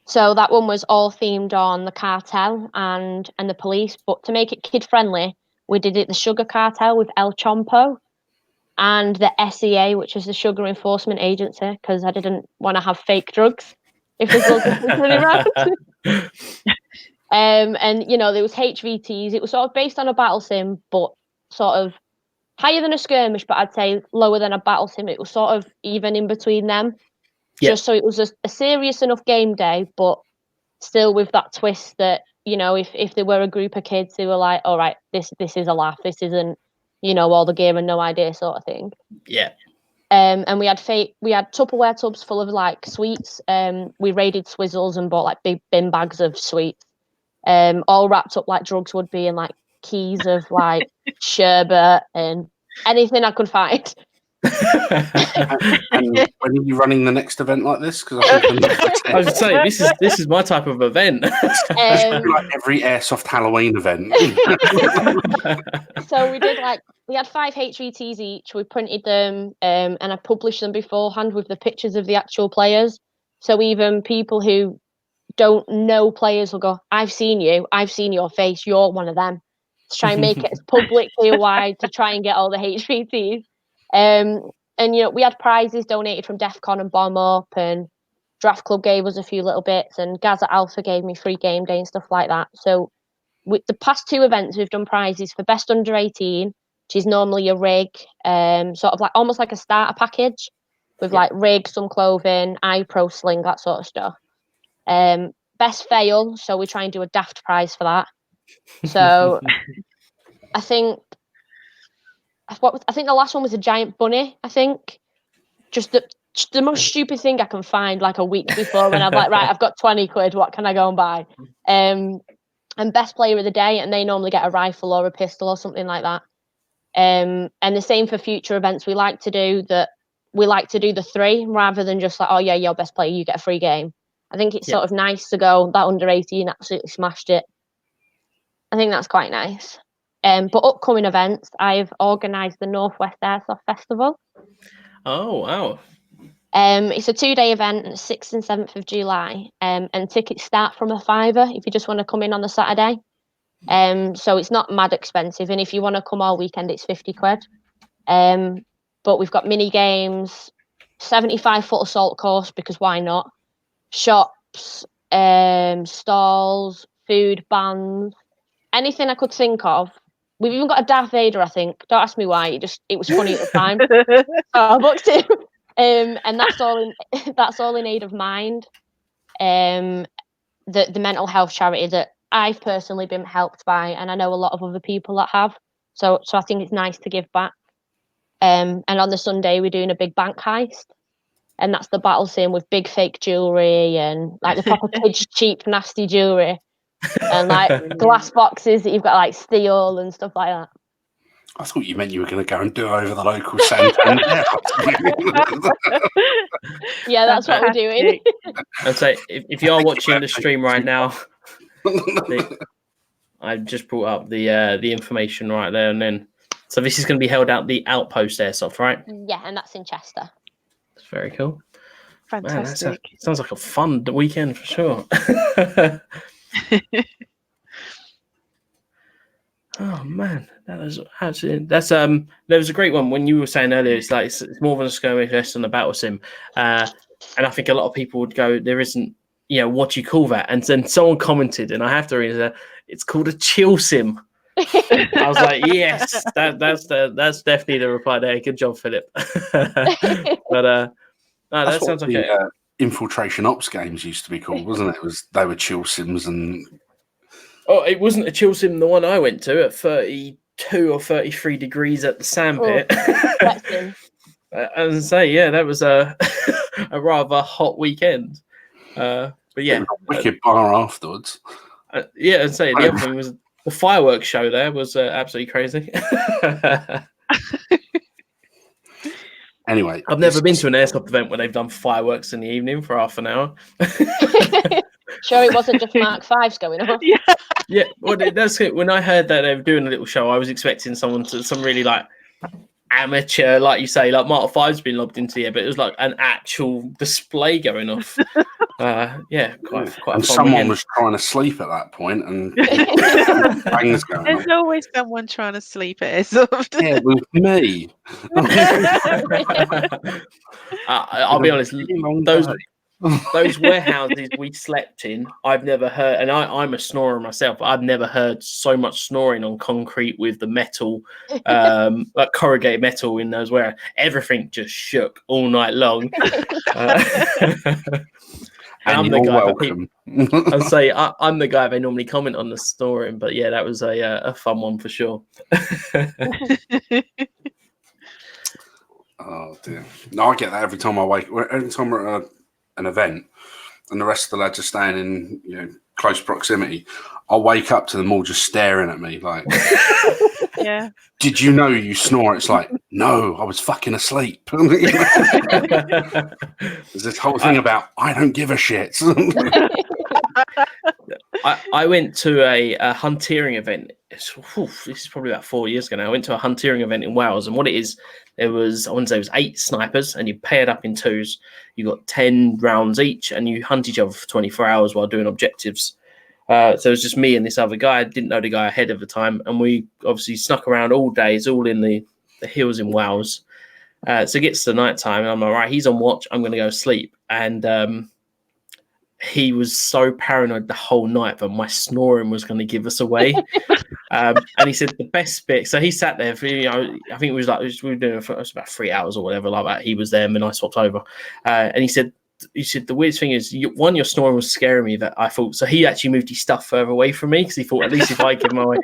S3: So that one was all themed on the cartel and the police, but to make it kid friendly, we did it the Sugar Cartel with El Chompo and the SEA, which is the Sugar Enforcement Agency, because I didn't want to have fake drugs if there's loads of people running around. And, there was HVTs. It was sort of based on a battle sim, but sort of higher than a skirmish, but I'd say lower than a battle sim. It was sort of even in between them. Yep. Just so it was a serious enough game day, but still with that twist that, if there were a group of kids who were like, all right, this is a laugh, this isn't, all the game and no idea sort of thing.
S1: Yeah.
S3: And we had Tupperware tubs full of like sweets. We raided Swizzles and bought like big bin bags of sweets, all wrapped up like drugs would be, and like keys of like sherbet and anything I could find.
S2: And when are you running the next event like this? Because I
S1: was saying this is my type of event.
S2: Like every Airsoft Halloween event.
S3: So we had 5 HVTs each. We printed them and I published them beforehand with the pictures of the actual players. So even people who don't know players will go, I've seen your face, you're one of them. To try and make it as publicly wide to try and get all the HVTs. And we had prizes donated from DEF CON and Bomb Up, and Draft Club gave us a few little bits, and Gaz at Alpha gave me free game day and stuff like that. So with the past 2 events, we've done prizes for best under 18, which is normally a rig, sort of like almost like a starter package. with like rig, some clothing, iPro sling, that sort of stuff. Best fail, so we try and do a daft prize for that. So I think the last one was a giant bunny. I think just the most stupid thing I can find like a week before when I'm like, right, I've got 20 quid. What can I go and buy? And best player of the day, and they normally get a rifle or a pistol or something like that. And the same for future events. We like to do the 3 rather than just like, oh yeah, you're best player, you get a free game. I think it's sort of nice to go that under 18 absolutely smashed it. I think that's quite nice. But upcoming events, I've organised the Northwest Airsoft Festival.
S1: Oh wow!
S3: It's a 2-day event, 6th and 7th of July. And tickets start from £5 if you just want to come in on the Saturday. So it's not mad expensive, and if you want to come all weekend, it's 50 quid. But we've got mini games, 75-foot assault course, because why not? Shops, stalls, food bands, anything I could think of. We've even got a Darth Vader, I think. Don't ask me why. It was funny at the time. So I booked it. And that's all in aid of Mind, the mental health charity that I've personally been helped by, and I know a lot of other people that have. So I think it's nice to give back. And on the Sunday, we're doing a big bank heist. And that's the battle scene with big fake jewellery and like the proper kids cheap, nasty jewellery. And like glass boxes that you've got like steel and stuff like that.
S2: I thought you meant you were going to go and do over the local Santander.
S3: Yeah, that's what we're doing.
S1: I'd say if you are watching the stream right now, I've just brought up the information right there and then. So this is going to be held out the Outpost Airsoft, right?
S3: Yeah, and that's in Chester. That's
S1: very cool.
S4: Fantastic.
S1: Man, sounds like a fun weekend for sure. Oh man, that was absolutely. There was a great one when you were saying earlier. It's like it's more than a skirmish less than a battle sim, and I think a lot of people would go, there isn't, what do you call that? And then someone commented, and I have to read it's called a chill sim. I was like, yes, that's definitely the reply there. Good job, Philip. But no, that sounds like
S2: infiltration ops games used to be called, wasn't it? They were chill sims and.
S1: Oh, it wasn't a chill sim. The one I went to at 32 or 33 degrees at the sandpit. As I say, yeah, that was a rather hot weekend. But yeah,
S2: wicked bar afterwards.
S1: Yeah, and say the other thing was. The fireworks show there was absolutely crazy.
S2: Anyway,
S1: I've never been to an airsoft event where they've done fireworks in the evening for half an hour.
S3: Sure, it wasn't just Mark 5's going off.
S1: Yeah. Well, that's it. When I heard that they were doing a little show, I was expecting some really like amateur, like you say, like Mark 5's been lobbed into the air, but it was like an actual display going off. Yeah, quite.
S2: And someone was trying to sleep at that point, and bangs going
S4: There's
S2: on.
S4: always someone trying to sleep at Airsoft.
S2: Yeah, it was me.
S1: I'll be honest. Those warehouses we slept in, I've never heard, and I'm a snorer myself. I've never heard so much snoring on concrete with the metal, like corrugated metal in those warehouses. Everything just shook all night long. I'm the guy. I'd say I'm the guy they normally comment on the snoring, but yeah, that was a fun one for sure.
S2: Oh dear! No, I get that every time I wake. Every time we're at an event, and the rest of the lads are staying in close proximity, I'll wake up to them all just staring at me like,
S4: yeah.
S2: Did you know you snore? It's like, no, I was fucking asleep. There's this whole thing about I don't give a shit.
S1: I went to a hunteering event. This is probably about 4 years ago now. I went to a hunteering event in Wales, and what it is, I want to say it was 8 snipers, and you pair it up in twos. You got 10 rounds each, and you hunt each other for 24 hours while doing objectives. So it was just me and this other guy. I didn't know the guy ahead of the time, and we obviously snuck around all day. It's all in the hills in Wales. So it gets to night time, and I'm like, right, he's on watch. I'm going to go sleep. And he was so paranoid the whole night that my snoring was going to give us away. And he said the best bit. So he sat there for, I think it was like we were doing it for about 3 hours or whatever like that. He was there, and then I swapped over. And he said the weirdest thing is, your snoring was scaring me. That I thought, so he actually moved his stuff further away from me because he thought at least if I give him away.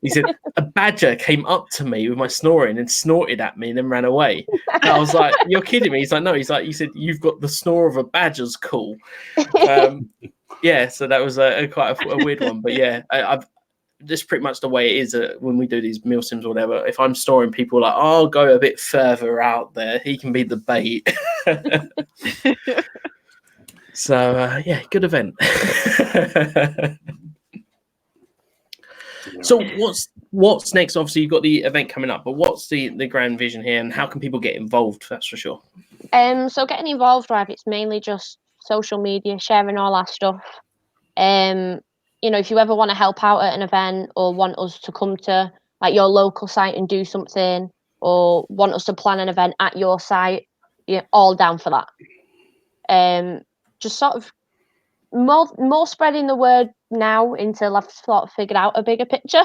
S1: He said a badger came up to me with my snoring and snorted at me and then ran away. And I was like, "You're kidding me?" He's like, "No." He's like, "You said you've got the snore of a badger's cool." Yeah, so that was quite a weird one, but yeah, I've this is pretty much the way it is when we do these Milsims or whatever. If I'm snoring, people are like, "Oh, go a bit further out there. He can be the bait." So yeah, good event. So what's next? Obviously, you've got the event coming up, but what's the grand vision here, and how can people get involved? That's for sure.
S3: So getting involved, right? It's mainly just social media, sharing all our stuff. If you ever want to help out at an event or want us to come to like your local site and do something, or want us to plan an event at your site, you're all down for that. Just sort of more spreading the word now until I've sort of figured out a bigger picture.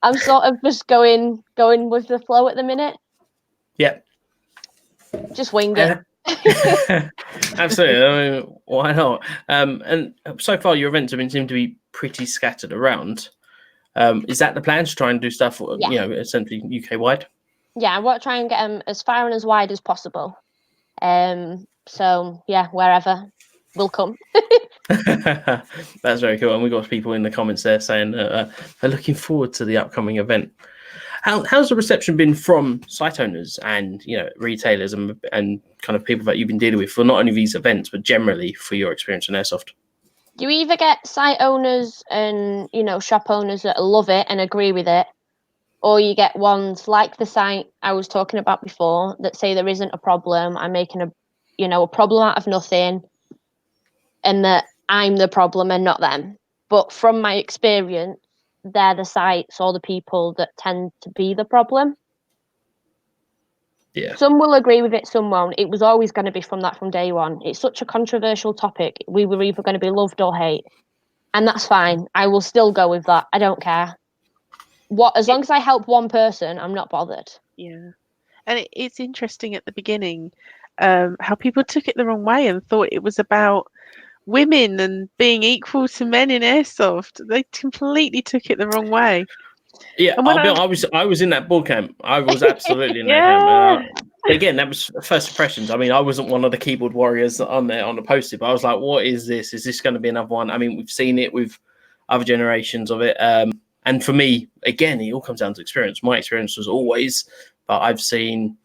S3: I'm sort of just going with the flow at the minute.
S1: Yeah.
S3: Just wing it.
S1: Absolutely. I mean, why not? And so far, your events have seem to be pretty scattered around. Is that the plan, to try and do stuff, essentially UK wide? Yeah,
S3: I want to try and get them as far and as wide as possible. So yeah, wherever will come.
S1: That's very cool. And we've got people in the comments there saying they're looking forward to the upcoming event. How's the reception been from site owners and retailers and kind of people that you've been dealing with for not only these events but generally for your experience in Airsoft?
S3: You either get site owners and shop owners that love it and agree with it, or you get ones like the site I was talking about before that say there isn't a problem. I'm making a problem out of nothing, and that I'm the problem and not them. But from my experience, they're the sites or the people that tend to be the problem.
S1: Yeah.
S3: Some will agree with it, some won't. It was always going to be from day one. It's such a controversial topic. We were either going to be loved or hate. And that's fine. I will still go with that. I don't care. As long as I help one person, I'm not bothered.
S4: Yeah. And it's interesting at the beginning how people took it the wrong way and thought it was about women and being equal to men in Airsoft. They completely took it the wrong way.
S1: Yeah, I was in that boot camp. I was absolutely in that camp. Again, that was first impressions. I mean, I wasn't one of the keyboard warriors on there on the poster, but I was like, what is this? Is this going to be another one? I mean, we've seen it with other generations of it. And for me, again, it all comes down to experience. My experience was always, but I've seen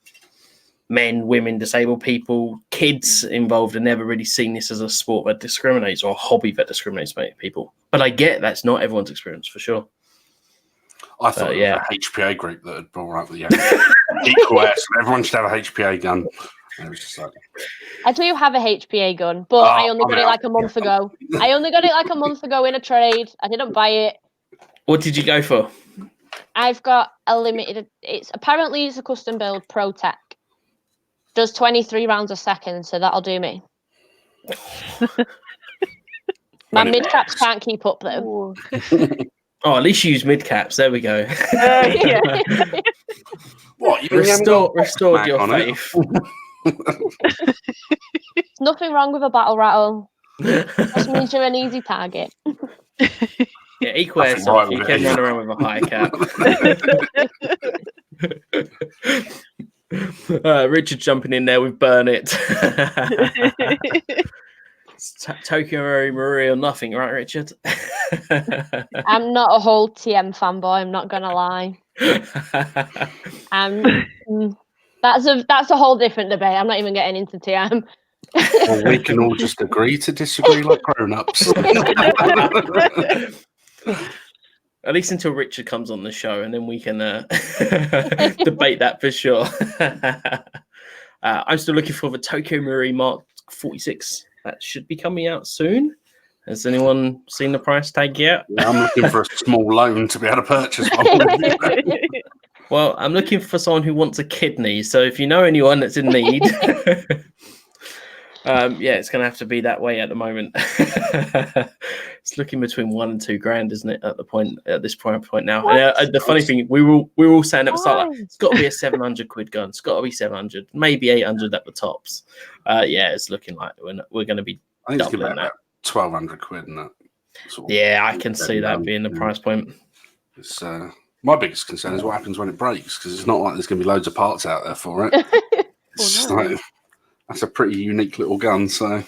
S1: men, women, disabled people, kids involved, and never really seen this as a sport that discriminates or a hobby that discriminates people. But I get that's not everyone's experience for sure.
S2: I thought it was a HPA group that had brought up the Equal Airsofter. Everyone should have a HPA gun. It was just like...
S3: I do have a HPA gun, but I only got it like a month ago. I only got it like a month ago in a trade. I didn't buy it.
S1: What did you go for?
S3: I've got a limited. It's a custom build Pro Tech. Does 23 rounds a second, so that'll do me. My mid caps can't keep up though.
S1: Oh, at least you use mid caps. There we go.
S2: What? You
S1: restored your faith.
S3: There's nothing wrong with a battle rattle. Just means you're an easy target.
S1: Yeah, Equal Airsoft. You can run around with a high cap. Richard jumping in there with Burn It. Tokyo Marui or nothing, right, Richard?
S3: I'm not a whole TM fanboy. I'm not gonna lie. That's a whole different debate. I'm not even getting into TM.
S2: Well, we can all just agree to disagree like grown-ups.
S1: At least until Richard comes on the show, and then we can debate that for sure. I'm still looking for the Tokyo Marui Mark 46. That should be coming out soon. Has anyone seen the price tag yet?
S2: Yeah, I'm looking for a small loan to be able to purchase one.
S1: Well, I'm looking for someone who wants a kidney. So if you know anyone that's in need, Yeah, it's going to have to be that way at the moment. It's looking between $1,000 and $2,000, isn't it? At this point now. And, the funny thing, we were all saying at the start, like, it's got to be a £700 gun. It's got to be 700, maybe 800 at the tops. Yeah, it's looking like we're going to be.
S2: I think it's
S1: doubling
S2: about £1,200 in that.
S1: Yeah, I can see that being the price point.
S2: It's my biggest concern is what happens when it breaks, because it's not like there's going to be loads of parts out there for it. It's like, that's a pretty unique little gun. So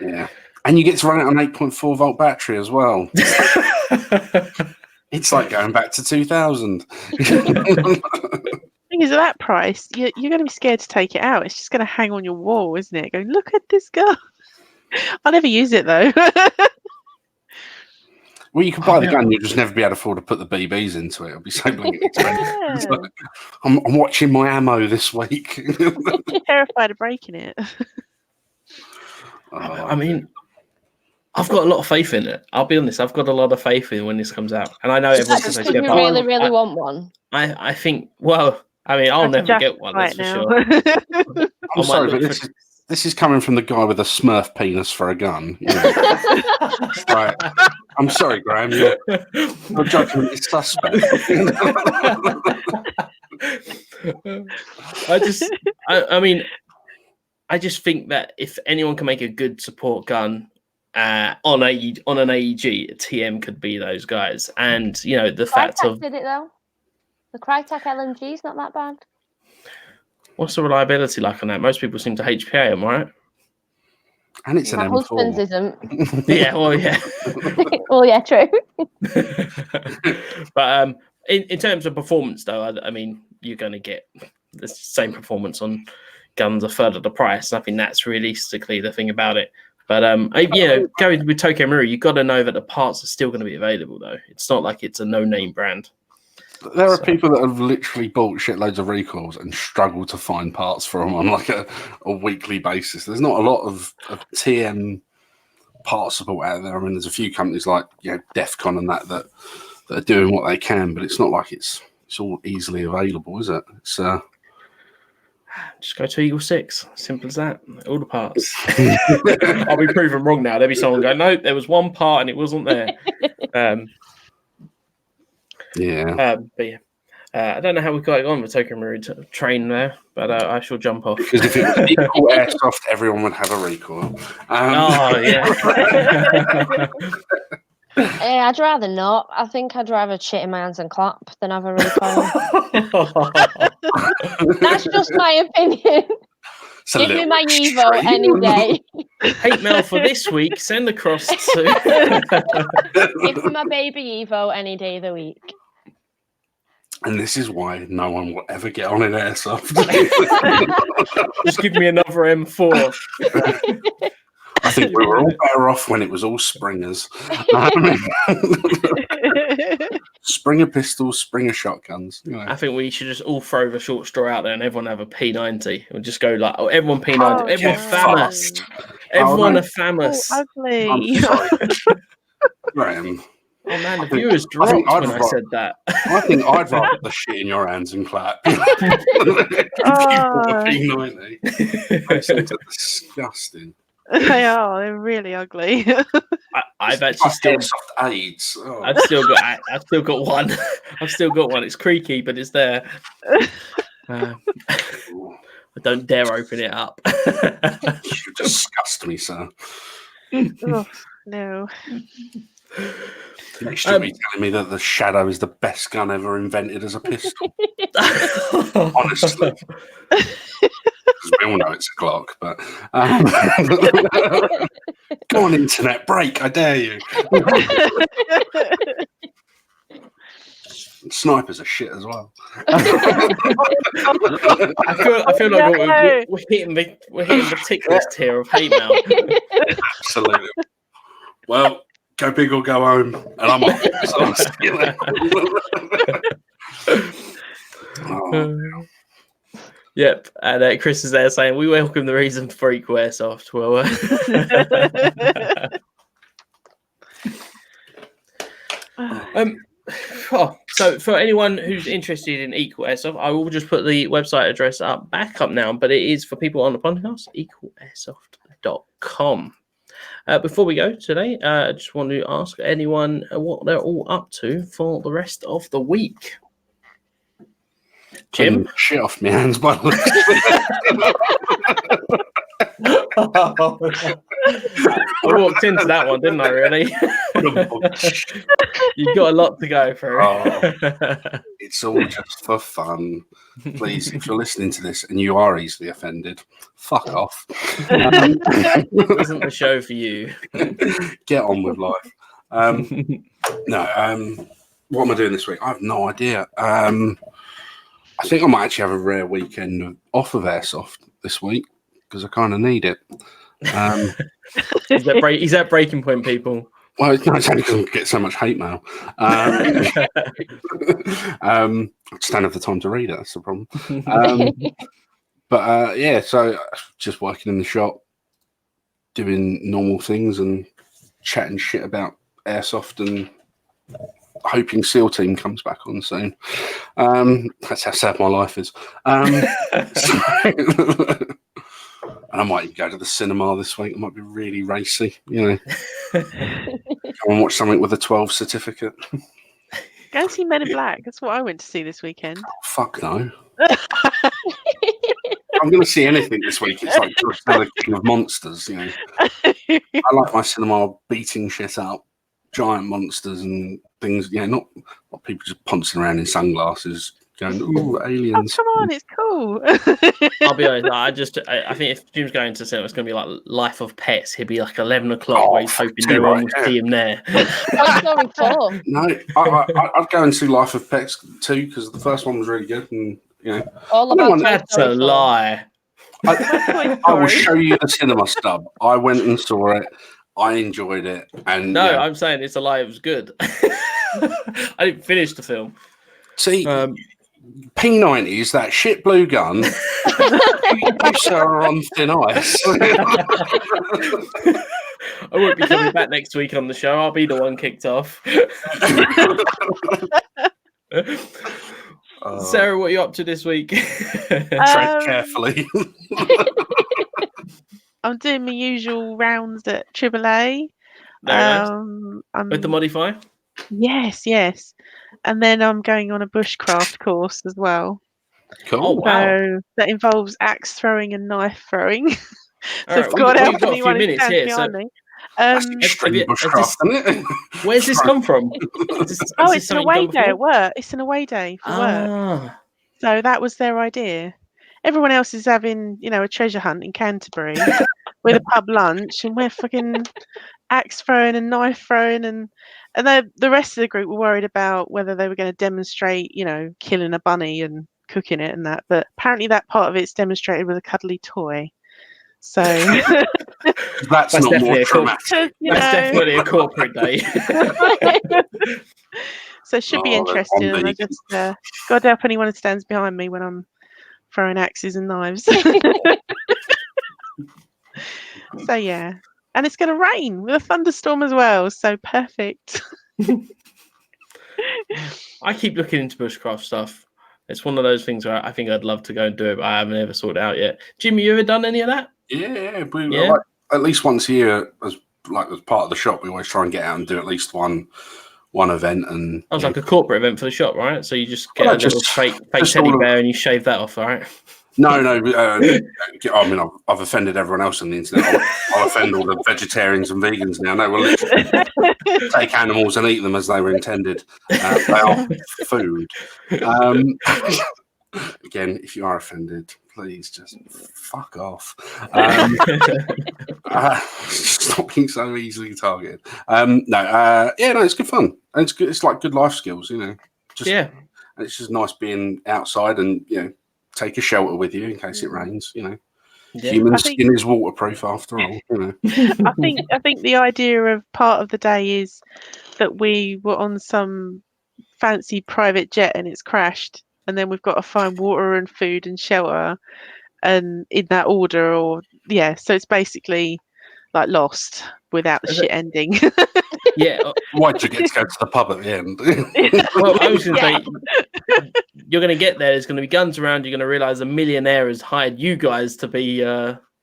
S2: yeah, and you get to run it on 8.4 volt battery as well. It's like going back to 2000.
S4: Thing is, at that price, you're going to be scared to take it out. It's just going to hang on your wall, isn't it? Going, look at this gun. I'll never use it though.
S2: Well, you can buy the gun, you'll just never be able to afford to put the BBs into it. It'll be so expensive. Like, I'm watching my ammo this week.
S4: Terrified of breaking it.
S1: I mean, I've got a lot of faith in it. I'll be honest, I've got a lot of faith in when this comes out. And I know everyone says
S3: you really want one.
S1: I think, well, I mean, I'll never get one, that's for sure.
S2: I'm sorry, but this is coming from the guy with a Smurf penis for a gun. You know? Right. I'm sorry, Graham. Your judgment is suspect.
S1: I mean, I just think that if anyone can make a good support gun on an AEG, TM could be those guys. And you know the fact of
S3: did it though. The Crytek LMG is not that bad.
S1: What's the reliability like on that? Most people seem to HPA them, right?
S2: And it's an
S3: My
S2: M4.
S3: husband's isn't.
S1: Yeah, well, yeah.
S3: Well, yeah, true.
S1: But in terms of performance, though, I mean, you're going to get the same performance on guns a third of the price. I think that's realistically the thing about it. But going with Tokyo Marui, you've got to know that the parts are still going to be available, though. It's not like it's a no-name brand.
S2: There are people that have literally bought shitloads of recoils and struggle to find parts for them on like a weekly basis. There's not a lot of TM part support out there. I mean, there's a few companies like Defcon and that are doing what they can, but it's not like it's all easily available, is it? It's
S1: just go to Eagle 6. Simple as that. All the parts. I'll be proven wrong now. There'll be someone going, no, there was one part and it wasn't there. But yeah, I don't know how we got on with Tokyo Marui train there, but I shall jump off.
S2: Because if it was Equal Airsoft, everyone would have a recoil.
S1: Oh yeah.
S3: I'd rather not. I think I'd rather shit in my hands and clap than have a recoil. That's just my opinion. Give me my Evo any day.
S1: Hate mail for this week. Send across to.
S3: Give me my baby Evo any day of the week.
S2: And this is why no one will ever get on in Airsoft.
S1: Just give me another M4.
S2: I think we were all better off when it was all Springers. Springer pistols, Springer shotguns. You know.
S1: I think we should just all throw the short straw out there and everyone have a P90. We'll just go like, everyone P90. Everyone famous. Everyone are famous.
S4: Oh, ugly.
S2: Graham.
S1: Oh man, the viewers dropped when I said that.
S2: I think I'd rather the shit in your hands and clap. P90. Those things are disgusting.
S4: They are. They're really ugly.
S1: I've actually still
S2: Airsoft AIDS. Oh.
S1: I've still got one. I've still got one. It's creaky, but it's there. I don't dare open it up.
S2: You disgust me, sir.
S4: Oh, no.
S2: Next you'll be telling me that the Shadow is the best gun ever invented as a pistol. Honestly. We all know it's a Glock, but go on, internet, break, I dare you. Snipers are shit as well.
S1: I feel like we're hitting the tick list here of hate mail.
S2: Absolutely. Well, go big or go home, and I'm off.
S1: Yep, and Chris is there saying we welcome the reason for Equal Airsoft. Well, So for anyone who's interested in Equal Airsoft, I will just put the website address back up now, but it is for people on the podcast, equalairsoft.com. Before we go today, I just want to ask anyone what they're all up to for the rest of the week. Jim?
S2: Shit off my hands, by the
S1: I walked into that one, didn't I, really? You've got a lot to go through.
S2: It's all just for fun. Please, if you're listening to this and you are easily offended, fuck off.
S1: This isn't the show for you.
S2: Get on with life. What am I doing this week? I have no idea. I think I might actually have a rare weekend off of Airsoft this week because I kind of need it.
S1: Is that breaking point, people?
S2: Well, it's only because I get so much hate mail. I just don't have the time to read it. That's the problem. So just working in the shop, doing normal things and chatting shit about Airsoft and hoping SEAL Team comes back on soon. That's how sad my life is. And I might even go to the cinema this week. It might be really racy, Go and watch something with a 12 certificate.
S4: Go and see Men in Black. That's what I went to see this weekend.
S2: Oh, fuck no. I'm going to see anything this week. It's like the King of Monsters, I like my cinema beating shit up, giant monsters and things, not people just pouncing around in sunglasses going, "Ooh, aliens."
S4: Oh, come on, it's cool.
S1: I'll be honest, I think if Jim's going to cinema, it's going to be like Life of Pets. He'll be like 11 o'clock where he's hoping no one will see him there.
S2: No, I'd go and see Life of Pets too because the first one was really good and,
S3: All about
S1: that's a lie.
S2: I will show you the cinema stub. I went and saw it. I enjoyed it. And
S1: I'm saying it's a lie. It was good. I didn't finish the film.
S2: See, P90s, that shit blue gun, you sir are on thin ice.
S1: I won't be coming back next week on the show. I'll be the one kicked off. Sarah, what are you up to this week?
S2: Tread carefully.
S4: I'm doing my usual rounds at AAA.
S1: With the modifier?
S4: Yes. And then I'm going on a bushcraft course as well.
S2: Cool.
S1: Oh, wow.
S4: So that involves axe throwing and knife throwing. So
S1: Right,
S4: it's got to help
S1: got a few
S4: anyone who
S1: minutes
S4: stands
S1: here,
S4: behind
S1: so-
S4: me.
S2: Bushcraft, isn't it?
S1: Where's this come from?
S4: It's an away day at work. It's an away day for work. So that was their idea. Everyone else is having, a treasure hunt in Canterbury with a pub lunch, and we're fucking axe throwing and knife throwing, and the rest of the group were worried about whether they were going to demonstrate, killing a bunny and cooking it and that. But apparently that part of it's demonstrated with a cuddly toy. So
S2: that's not more traumatic.
S1: That's definitely a corporate day.
S4: So it should be interesting. And I just got to help anyone who stands behind me when I'm throwing axes and knives. So yeah, and it's going to rain with a thunderstorm as well. So perfect.
S1: I keep looking into bushcraft stuff. It's one of those things where I think I'd love to go and do it, but I haven't ever sorted it out yet. Jimmy, you ever done any of that?
S2: Yeah. Like, at least once a year, as part of the shop, we always try and get out and do at least one event. And
S1: that was like a corporate event for the shop, right? So you just get a little fake teddy bear and you shave that off, all right?
S2: No. I mean, I've offended everyone else on the internet. I'll offend all the vegetarians and vegans now. No, we'll literally take animals and eat them as they were intended. They are food. Again, if you are offended, please just fuck off. Stop being so easily targeted. It's good fun. And it's good. It's like good life skills, It's just nice being outside and take a shelter with you in case it rains. Human skin is waterproof after all.
S4: I think the idea of part of the day is that we were on some fancy private jet and it's crashed. And then we've got to find water and food and shelter, and in that order, so it's basically like lost without the shit ending.
S1: Yeah.
S2: Why'd you get to go to the pub at the end?
S1: Well, I was going to say, you're going to get there. There's going to be guns around. You're going to realise a millionaire has hired you guys to be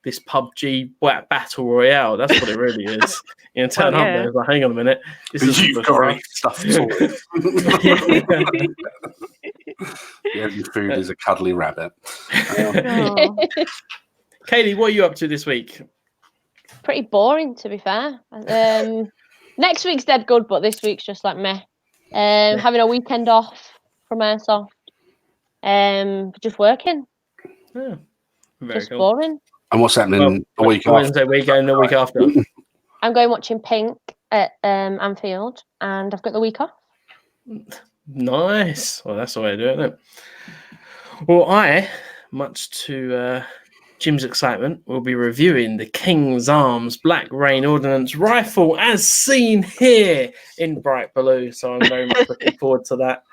S1: this PUBG battle royale. That's what it really is. You know, turn up there. It's like, hang on a minute. This is
S2: You've got stuff sorted. The only food is a cuddly rabbit.
S1: Kayleigh, what are you up to this week?
S3: Pretty boring, to be fair. Next week's dead good, but this week's just like meh. Having a weekend off from Airsoft. Just working.
S1: Yeah, very
S3: just
S1: cool.
S3: Boring.
S2: And what's happening a week after?
S1: Wednesday weekend, the week after.
S3: I'm going watching Pink at Anfield, and I've got the week off.
S1: Nice. Well, that's the way to do it, isn't it? Well, I, much to Jim's excitement, will be reviewing the King's Arms Black Rain Ordnance Rifle as seen here in bright blue. So I'm very much looking forward to that.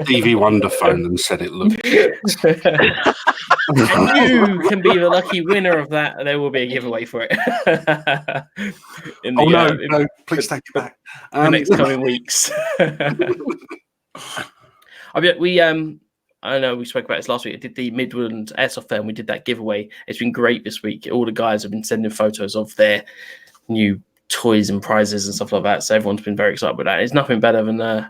S2: Stevie Wonder phoned and said it looked good.
S1: And you can be the lucky winner of that. There will be a giveaway for it.
S2: No, please take it back.
S1: The next coming weeks. I know we spoke about this last week. I did the Midland Airsoft Fair and we did that giveaway. It's been great this week. All the guys have been sending photos of their new toys and prizes and stuff like that. So everyone's been very excited with that. It's nothing better than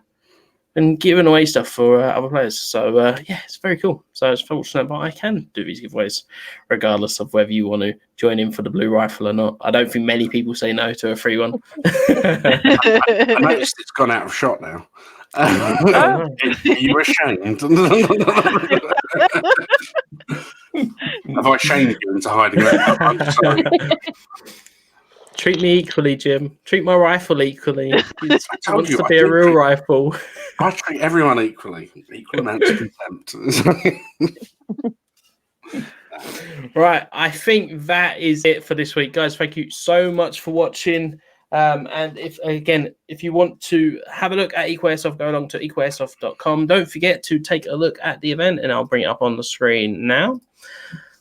S1: giving away stuff for other players. So, yeah, it's very cool. So it's fortunate, but I can do these giveaways regardless of whether you want to join in for the blue rifle or not. I don't think many people say no to a free one.
S2: I noticed it's gone out of shot now. Are you ashamed? Have I shamed you into hiding that? I'm sorry.
S1: Treat me equally, Jim. Treat my rifle equally. It wants to
S2: I
S1: be a real rifle.
S2: I treat everyone equally. Equal amounts of contempt.
S1: Right, I think that is it for this week, guys. Thank you so much for watching. And if you want to have a look at Equal Airsoft, go along to equalairsoft.com. Don't forget to take a look at the event, and I'll bring it up on the screen now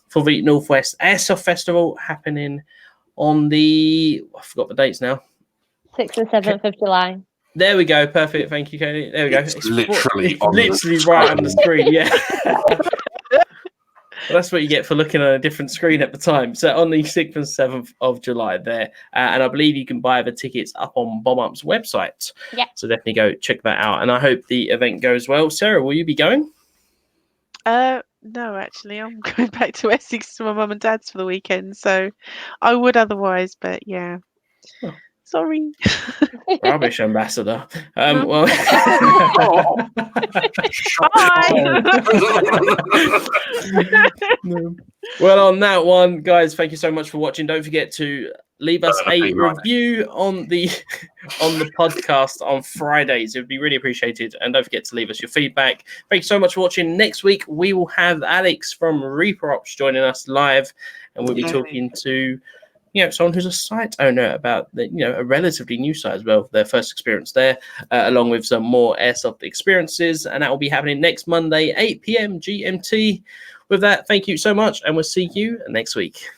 S1: for the Northwest Airsoft Festival happening on I forgot the dates now.
S3: 6th and 7th of July.
S1: There we go. Perfect. Thank you, Kayleigh. There we go. It's
S2: literally
S1: right on the screen. Yeah. Well, that's what you get for looking at a different screen at the time. So on the 6th and 7th of July there. And I believe you can buy the tickets up on Bomb Up's website.
S3: Yeah.
S1: So definitely go check that out. And I hope the event goes well. Sarah, will you be going?
S4: No, actually, I'm going back to Essex to my mum and dad's for the weekend. So I would otherwise, but yeah.
S1: Oh.
S4: Sorry.
S1: Rubbish ambassador. Well, well, on that one, guys, thank you so much for watching. Don't forget to leave us a review on the podcast on Fridays. It would be really appreciated. And don't forget to leave us your feedback. Thank you so much for watching. Next week, we will have Alex from Reaper Ops joining us live, and we'll be talking to someone who's a site owner about a relatively new site as well, their first experience there, along with some more Airsoft experiences. And that will be happening next Monday, 8 p.m. GMT. With that, thank you so much, and we'll see you next week.